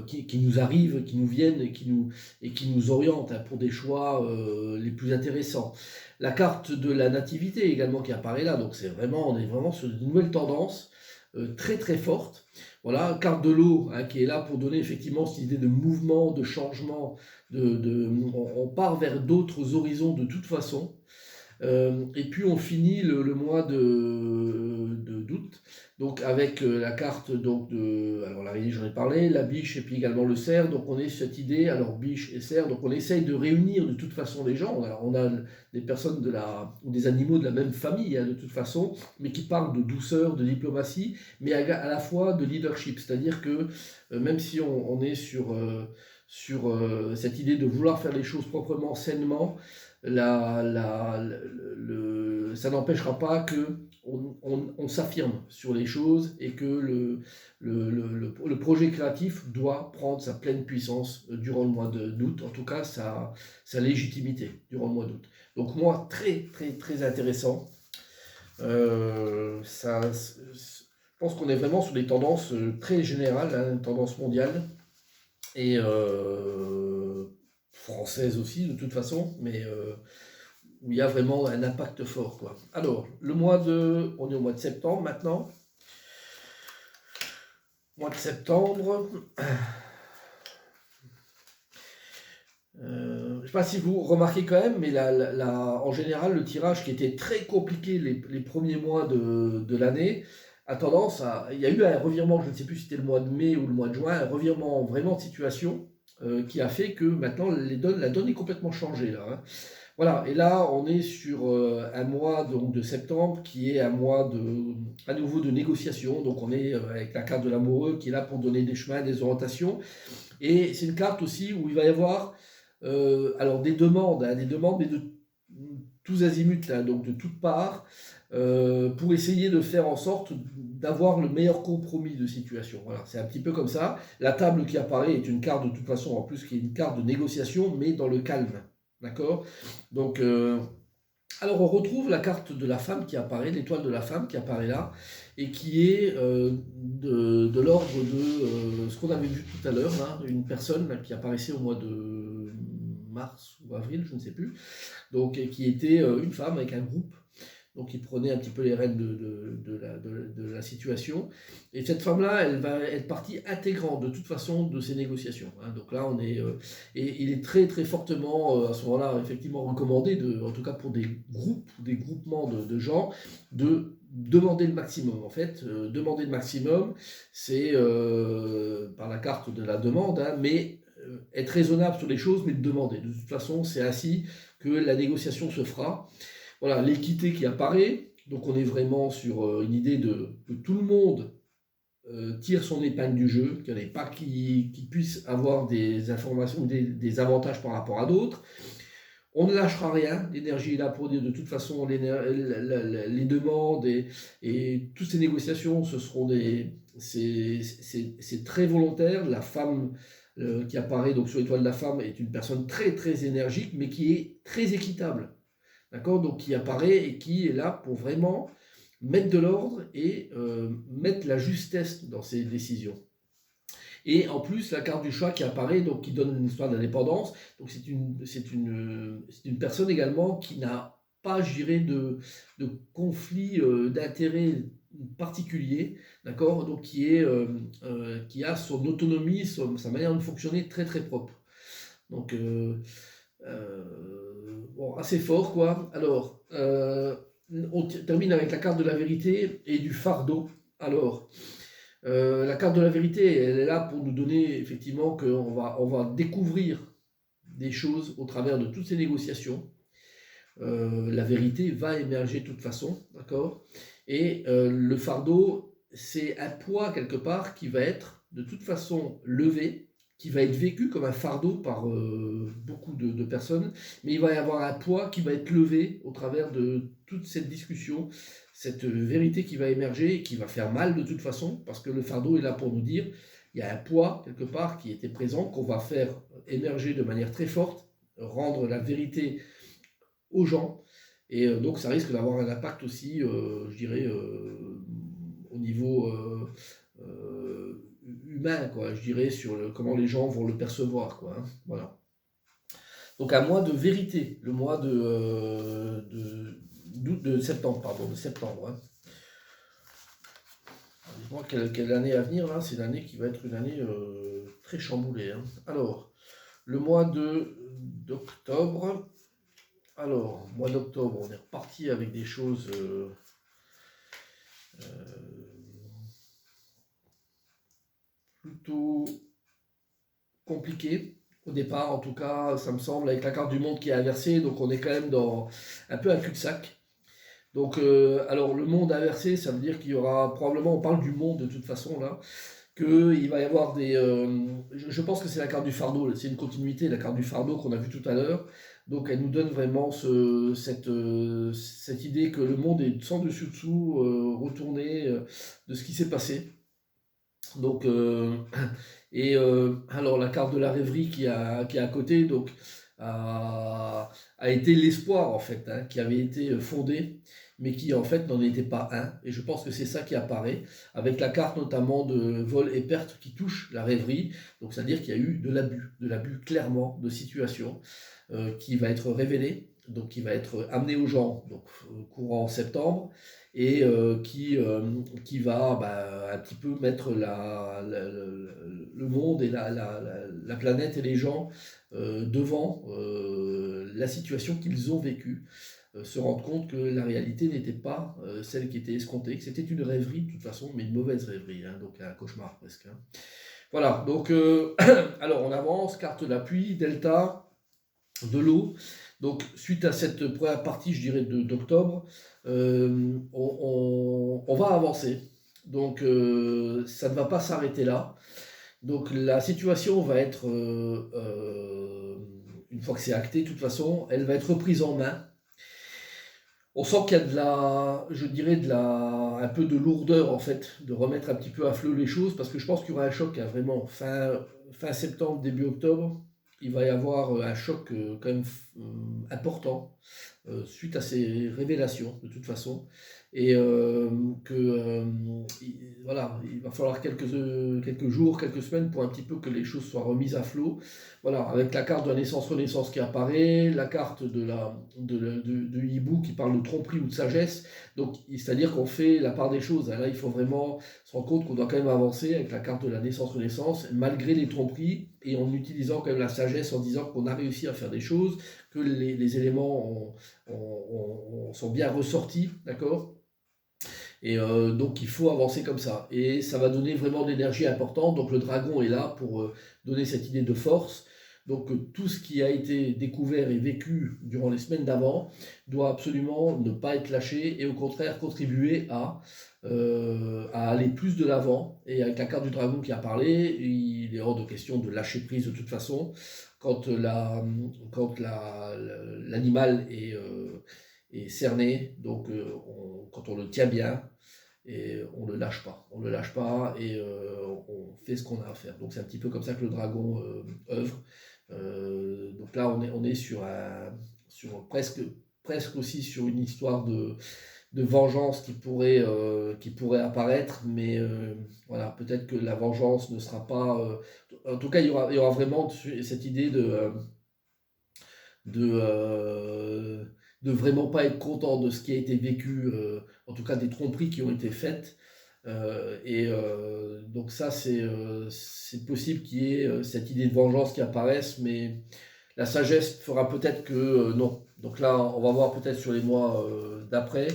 A: qui nous arrivent, qui nous viennent et qui nous orientent, hein, pour des choix les plus intéressants. La carte de la nativité également qui apparaît là, donc on est vraiment sur une nouvelle tendance très très forte. Voilà, carte de l'eau, hein, qui est là pour donner effectivement cette idée de mouvement, de changement, on part vers d'autres horizons de toute façon. Et puis on finit le mois d'août, donc avec la carte donc alors l'araignée j'en ai parlé, la biche et puis également le cerf. Donc on est sur cette idée, alors biche et cerf, donc on essaye de réunir de toute façon les gens. Alors on a des personnes ou des animaux de la même famille, hein, de toute façon, mais qui parlent de douceur, de diplomatie, mais à la fois de leadership, c'est-à-dire que même si on est sur cette idée de vouloir faire les choses proprement, sainement, ça n'empêchera pas que on s'affirme sur les choses, et que le projet créatif doit prendre sa pleine puissance durant le mois d'août, en tout cas sa légitimité durant le mois d'août. Donc moi, très très très intéressant. Je pense qu'on est vraiment sur des tendances très générales, hein, une tendance mondiale et française aussi de toute façon, mais où il y a vraiment un impact fort, quoi. Alors, on est au mois de septembre maintenant. Mois de septembre. Je ne sais pas si vous remarquez quand même, mais en général, le tirage qui était très compliqué les premiers mois de l'année a tendance à. Il y a eu un revirement, je ne sais plus si c'était le mois de mai ou le mois de juin, un revirement vraiment de situation qui a fait que maintenant la donne est complètement changée là, hein. Voilà, et là on est sur un mois donc, de septembre qui est un mois à nouveau de négociation. Donc on est avec la carte de l'amoureux qui est là pour donner des chemins, des orientations. Et c'est une carte aussi où il va y avoir alors des demandes, hein, mais de tous azimuts, hein, donc de toutes parts, pour essayer de faire en sorte d'avoir le meilleur compromis de situation. Voilà, c'est un petit peu comme ça. La table qui apparaît est une carte de toute façon, en plus qui est une carte de négociation, mais dans le calme. D'accord. Donc, alors on retrouve la carte de la femme qui apparaît, l'étoile de la femme qui apparaît là, et qui est de l'ordre de ce qu'on avait vu tout à l'heure, là, une personne là, qui apparaissait au mois de mars ou avril, je ne sais plus, donc et qui était une femme avec un groupe. Donc il prenait un petit peu les rênes de la situation. Et cette femme-là, elle va être partie intégrante de toute façon de ces négociations, hein. Donc là, on est... et il est très très fortement à ce moment-là effectivement recommandé, en tout cas pour des groupes, des groupements de gens, de demander le maximum. En fait, demander le maximum, c'est par la carte de la demande, hein, mais être raisonnable sur les choses, mais de demander. De toute façon, c'est ainsi que la négociation se fera. Voilà, l'équité qui apparaît. Donc on est vraiment sur une idée que tout le monde tire son épingle du jeu, qu'il n'y en ait pas qui puisse avoir des informations ou des avantages par rapport à d'autres. On ne lâchera rien, l'énergie est là pour dire de toute façon les demandes et toutes ces négociations, c'est très volontaire. La femme qui apparaît donc sur l'étoile de la femme est une personne très très énergique, mais qui est très équitable. D'accord. Donc qui apparaît et qui est là pour vraiment mettre de l'ordre et mettre la justesse dans ses décisions. Et en plus, la carte du chat qui apparaît, donc qui donne une histoire d'indépendance. Donc c'est une personne également qui n'a pas, je dirais, de conflit d'intérêt particulier, d'accord. Donc qui a son autonomie, sa manière de fonctionner très très propre. Donc bon, assez fort, quoi. Alors, on termine avec la carte de la vérité et du fardeau. Alors, la carte de la vérité, elle est là pour nous donner effectivement on va découvrir des choses au travers de toutes ces négociations. La vérité va émerger de toute façon, d'accord. Et le fardeau, c'est un poids quelque part qui va être de toute façon levé, qui va être vécu comme un fardeau par beaucoup de personnes, mais il va y avoir un poids qui va être levé au travers de toute cette discussion, cette vérité qui va émerger et qui va faire mal de toute façon, parce que le fardeau est là pour nous dire, il y a un poids quelque part qui était présent, qu'on va faire émerger de manière très forte, rendre la vérité aux gens, et donc ça risque d'avoir un impact aussi, je dirais, au niveau humain, quoi, je dirais, sur comment les gens vont le percevoir, quoi, hein, voilà. Donc un mois de vérité, le mois de septembre, pardon, de septembre, hein. Dis-moi quelle année à venir, là, c'est l'année qui va être une année très chamboulée, hein. Alors, le mois d'octobre. Alors, mois d'octobre, on est reparti avec des choses plutôt compliquées. Au départ, en tout cas, ça me semble, avec la carte du monde qui est inversée, donc on est quand même dans un peu un cul-de-sac. Donc, alors le monde inversé, ça veut dire qu'il y aura probablement, on parle du monde de toute façon là, qu'il va y avoir des... je pense que c'est la carte du fardeau, c'est une continuité, la carte du fardeau qu'on a vu tout à l'heure. Donc elle nous donne vraiment cette idée que le monde est sans dessus-dessous, retourné de ce qui s'est passé. Donc, alors la carte de la rêverie qui est à côté, donc, a été l'espoir en fait, hein, qui avait été fondé mais qui en fait n'en était pas un. Et je pense que c'est ça qui apparaît, avec la carte notamment de vol et perte qui touche la rêverie. Donc c'est-à-dire qu'il y a eu de l'abus clairement de situation qui va être révélé, donc qui va être amené aux gens donc, courant septembre, et qui va un petit peu mettre le monde et la planète et les gens devant la situation qu'ils ont vécue, se rendre compte que la réalité n'était pas celle qui était escomptée, que c'était une rêverie de toute façon, mais une mauvaise rêverie, hein, donc un cauchemar presque. Hein. Voilà, donc alors on avance, carte d'appui, delta, de l'eau. Donc suite à cette première partie, je dirais, d'octobre, on va avancer. Donc ça ne va pas s'arrêter là. Donc la situation va être, une fois que c'est acté, de toute façon, elle va être reprise en main. On sent qu'il y a je dirais, un peu de lourdeur en fait, de remettre un petit peu à flot les choses, parce que je pense qu'il y aura un choc vraiment fin septembre, début octobre. Il va y avoir un choc quand même important suite à ces révélations de toute façon, et voilà, il va falloir quelques jours, quelques semaines pour un petit peu que les choses soient remises à flot. Voilà, avec la carte de la naissance-renaissance qui apparaît, la carte de hibou qui parle de tromperie ou de sagesse, donc c'est-à-dire qu'on fait la part des choses. Là, il faut vraiment se rendre compte qu'on doit quand même avancer avec la carte de la naissance-renaissance, malgré les tromperies, et en utilisant quand même la sagesse, en disant qu'on a réussi à faire des choses, que les éléments sont bien ressortis, d'accord ? Et donc il faut avancer comme ça. Et ça va donner vraiment de l'énergie importante. Donc le dragon est là pour donner cette idée de force. Donc tout ce qui a été découvert et vécu durant les semaines d'avant doit absolument ne pas être lâché et au contraire contribuer à aller plus de l'avant. Et avec la carte du dragon qui a parlé, il est hors de question de lâcher prise de toute façon. Quand l'animal est cerné, donc quand on le tient bien, et on le lâche pas. On le lâche pas et on fait ce qu'on a à faire. Donc c'est un petit peu comme ça que le dragon œuvre. Donc là on est sur presque aussi sur une histoire de vengeance qui pourrait apparaître, mais voilà, peut-être que la vengeance ne sera pas. En tout cas, il y aura vraiment cette idée de, euh, de vraiment pas être content de ce qui a été vécu, en tout cas des tromperies qui ont été faites. Donc ça, c'est possible qu'il y ait cette idée de vengeance qui apparaisse, mais la sagesse fera peut-être que non. Donc là, on va voir peut-être sur les mois d'après,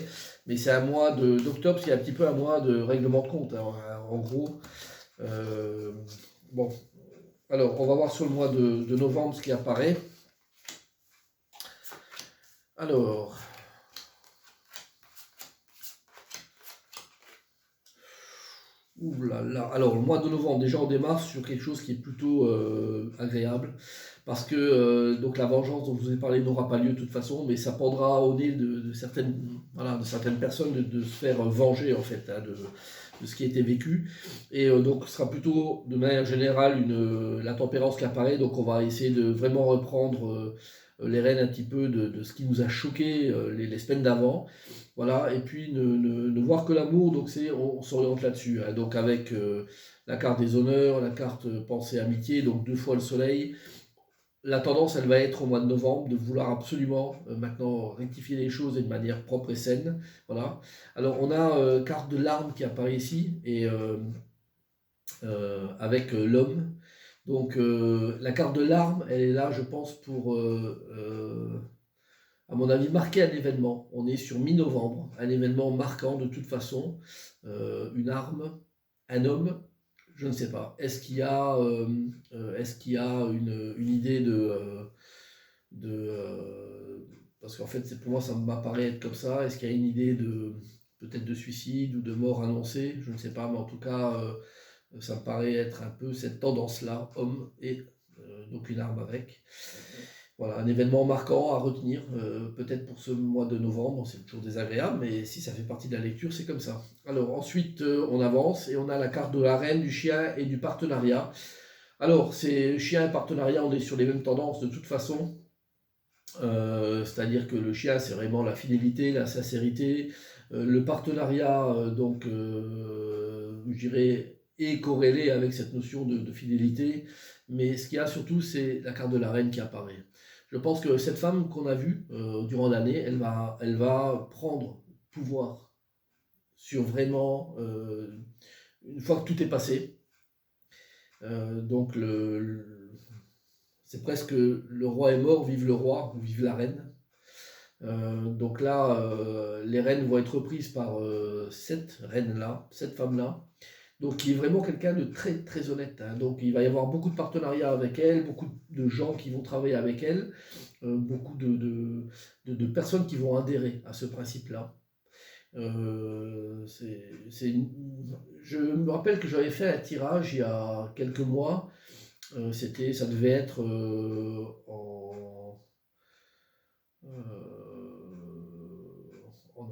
A: mais c'est un mois d'octobre, c'est un petit peu un mois de règlement de compte, hein, en gros. Bon, alors on va voir sur le mois de novembre ce qui apparaît. Alors, ouh là là. Alors, le mois de novembre, déjà, on démarre sur quelque chose qui est plutôt agréable, parce que donc la vengeance dont je vous ai parlé n'aura pas lieu de toute façon, mais ça pendra au nez de certaines, voilà, de certaines personnes de se faire venger en fait, hein, de ce qui a été vécu. Et donc, ce sera plutôt de manière générale la tempérance qui apparaît. Donc, on va essayer de vraiment reprendre les rênes un petit peu de ce qui nous a choqué les semaines d'avant. Voilà, et puis ne voir que l'amour, donc on s'oriente là-dessus. Hein. Donc avec la carte des honneurs, la carte pensée amitié, donc 2 fois le soleil. La tendance, elle va être au mois de novembre de vouloir absolument maintenant rectifier les choses et de manière propre et saine. Voilà. Alors on a carte de l'arme qui apparaît ici, et avec l'homme. Donc la carte de l'arme, elle est là, je pense, pour à mon avis, marquer un événement. On est sur mi-novembre, un événement marquant de toute façon. Une arme, un homme, je ne sais pas. Est-ce qu'il y a une idée parce qu'en fait, pour moi, ça m'apparaît être comme ça. Est-ce qu'il y a une idée peut-être de suicide ou de mort annoncée? Je ne sais pas, mais en tout cas, ça me paraît être un peu cette tendance-là, homme et donc une arme avec. Voilà, un événement marquant à retenir, peut-être pour ce mois de novembre, c'est toujours désagréable, mais si ça fait partie de la lecture, c'est comme ça. Alors ensuite, on avance et on a la carte de la reine, du chien et du partenariat. Alors, c'est chien et partenariat, on est sur les mêmes tendances de toute façon. C'est-à-dire que le chien, c'est vraiment la fidélité, la sincérité, le partenariat, je dirais, est corrélé avec cette notion de fidélité. Mais ce qu'il y a surtout, c'est la carte de la reine qui apparaît. Je pense que cette femme qu'on a vue durant l'année, elle va prendre pouvoir sur vraiment, une fois que tout est passé. Donc c'est presque le roi est mort, vive le roi ou vive la reine. Donc là, les reines vont être reprises par cette reine-là, cette femme-là, donc qui est vraiment quelqu'un de très très honnête, hein. Donc il va y avoir beaucoup de partenariats avec elle, beaucoup de gens qui vont travailler avec elle, beaucoup de personnes qui vont adhérer à ce principe-là. Je me rappelle que j'avais fait un tirage il y a quelques mois. Ça devait être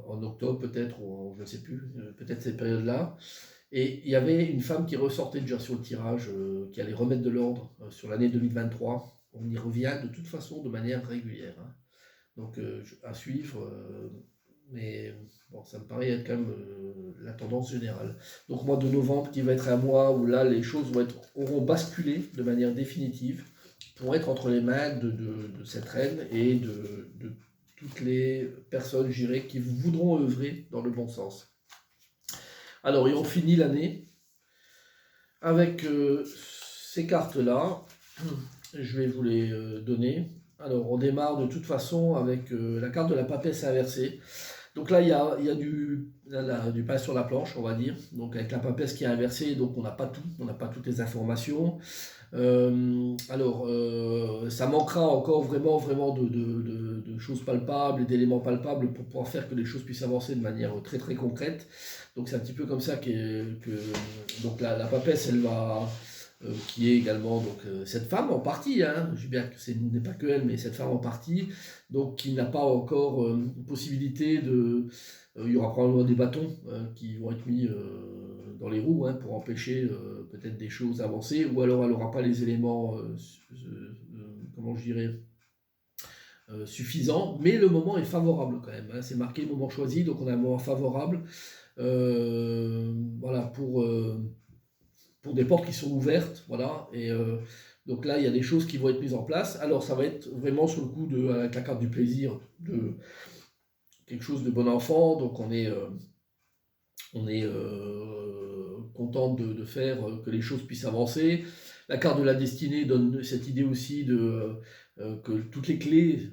A: en octobre peut-être, ou je ne sais plus, peut-être cette période-là. Et il y avait une femme qui ressortait déjà sur le tirage, qui allait remettre de l'ordre sur l'année 2023. On y revient de toute façon de manière régulière, hein. Donc à suivre, mais bon, ça me paraît être quand même la tendance générale. Donc mois de novembre qui va être un mois où là les choses auront basculé de manière définitive pour être entre les mains de cette reine et de toutes les personnes, je dirais, qui voudront œuvrer dans le bon sens. Alors, et on finit l'année avec ces cartes-là. Je vais vous les donner. Alors, on démarre de toute façon avec la carte de la papesse inversée. Donc là, il y a du pain sur la planche, on va dire. Donc avec la papesse qui est inversée, donc on n'a pas tout, on n'a pas toutes les informations. Ça manquera encore vraiment de choses palpables et d'éléments palpables pour pouvoir faire que les choses puissent avancer de manière très très concrète. Donc c'est un petit peu comme ça donc la papesse, elle va qui est également donc cette femme en partie, hein, je dis bien que ce n'est pas que elle, mais cette femme en partie, donc qui n'a pas encore possibilité il y aura probablement des bâtons qui vont être mis dans les roues, hein, pour empêcher peut-être des choses avancées, ou alors elle n'aura pas les éléments, comment je dirais, suffisants, mais le moment est favorable quand même, hein, c'est marqué moment choisi, donc on a un moment favorable, voilà, pour des portes qui sont ouvertes, voilà, et donc là il y a des choses qui vont être mises en place. Alors ça va être vraiment sur le coup avec la carte du plaisir, de quelque chose de bon enfant, donc on est content de faire que les choses puissent avancer. La carte de la destinée donne cette idée aussi que toutes les clés,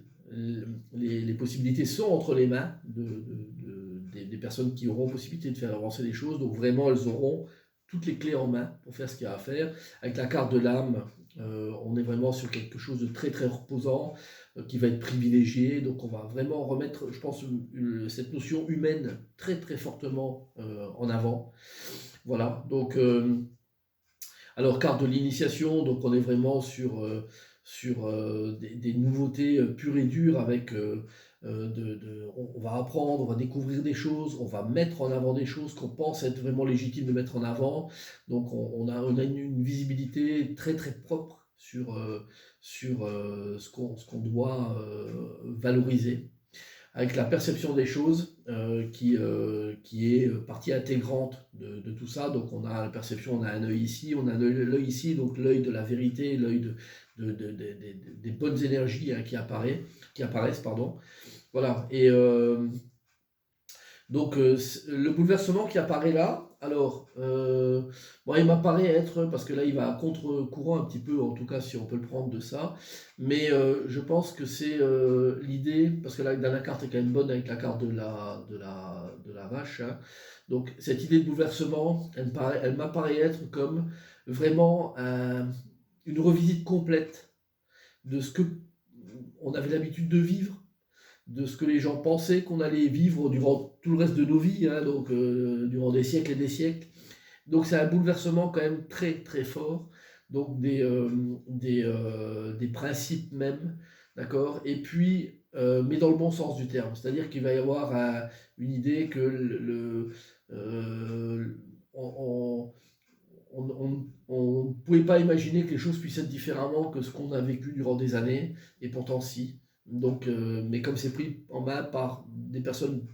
A: les possibilités sont entre les mains des personnes qui auront possibilité de faire avancer les choses. Donc vraiment, elles auront toutes les clés en main pour faire ce qu'il y a à faire. Avec la carte de l'âme, on est vraiment sur quelque chose de très très reposant, qui va être privilégié. Donc on va vraiment remettre, je pense, cette notion humaine très très fortement en avant. Voilà, donc alors carte de l'initiation, donc on est vraiment sur des nouveautés pures et dures avec on va apprendre, on va découvrir des choses, on va mettre en avant des choses qu'on pense être vraiment légitime de mettre en avant. Donc on a une visibilité très très propre sur ce qu'on doit valoriser, avec la perception des choses qui est partie intégrante de tout ça. Donc on a la perception, on a un œil ici, on a l'œil ici, donc l'œil de la vérité, l'œil des bonnes énergies, hein, qui apparaissent, pardon. Voilà, et donc le bouleversement qui apparaît là, alors bon, il m'apparaît être, parce que là il va à contre-courant un petit peu, en tout cas si on peut le prendre de ça, mais je pense que c'est l'idée, parce que là dans la carte est quand même bonne avec la carte de la vache, hein. Donc cette idée de bouleversement, elle m'apparaît être comme vraiment une revisite complète de ce que on avait l'habitude de vivre, de ce que les gens pensaient qu'on allait vivre durant tout le reste de nos vies, hein, donc durant des siècles et des siècles. Donc c'est un bouleversement quand même très très fort, donc des principes même, d'accord. Et puis, mais dans le bon sens du terme, c'est-à-dire qu'il va y avoir une idée que on ne pouvait pas imaginer que les choses puissent être différemment que ce qu'on a vécu durant des années, et pourtant si. Donc, mais comme c'est pris en main par des personnes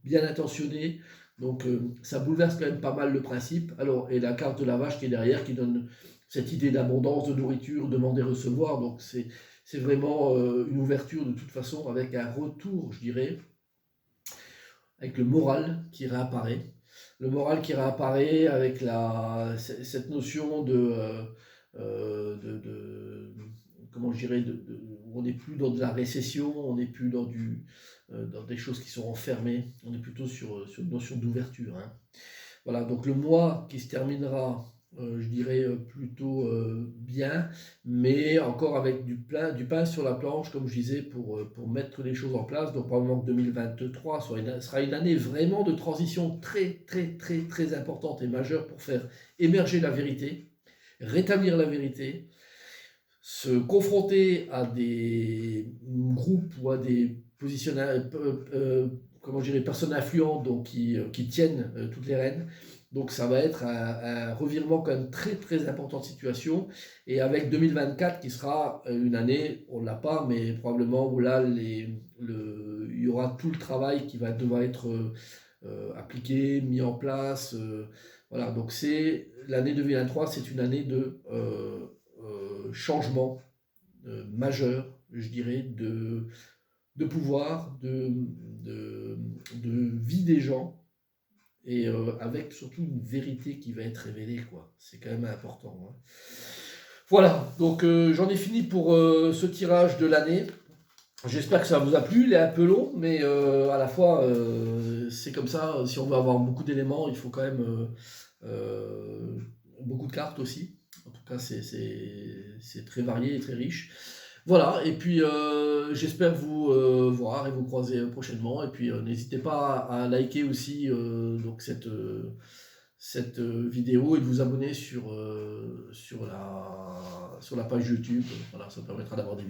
A: bien intentionnées, donc ça bouleverse quand même pas mal le principe. Alors, et la carte de la vache qui est derrière, qui donne cette idée d'abondance, de nourriture, demander, recevoir. Donc, c'est vraiment une ouverture de toute façon, avec un retour, je dirais, avec le moral qui réapparaît. Le moral qui réapparaît avec cette notion comment je dirais, on n'est plus dans de la récession, on n'est plus dans des choses qui sont enfermées, on est plutôt sur une notion d'ouverture, hein. Voilà, donc le mois qui se terminera, je dirais plutôt bien, mais encore avec du pain sur la planche, comme je disais, pour mettre les choses en place. Donc probablement que 2023 sera une année vraiment de transition très, très, très, très importante et majeure pour faire émerger la vérité, rétablir la vérité, se confronter à des groupes ou à des comment je dirais, personnes influentes donc qui tiennent toutes les rênes. Donc ça va être un revirement quand même très très important de situation. Et avec 2024 qui sera une année, on ne l'a pas, mais probablement où là il y aura tout le travail qui va devoir être appliqué, mis en place. Voilà, donc c'est l'année 2023, c'est une année de changement majeur, je dirais, de pouvoir, de vie des gens, et avec surtout une vérité qui va être révélée, quoi. C'est quand même important, hein. Voilà, donc j'en ai fini pour ce tirage de l'année. J'espère que ça vous a plu, il est un peu long, mais à la fois, c'est comme ça, si on veut avoir beaucoup d'éléments, il faut quand même beaucoup de cartes aussi. En tout cas, c'est très varié et très riche. Voilà, et puis j'espère vous voir et vous croiser prochainement. Et puis n'hésitez pas à liker aussi donc cette vidéo et de vous abonner sur la page YouTube. Voilà, ça permettra d'avoir des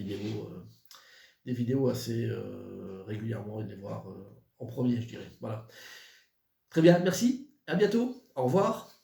A: vidéos assez régulièrement et de les voir en premier, je dirais. Voilà. Très bien, merci, à bientôt, au revoir.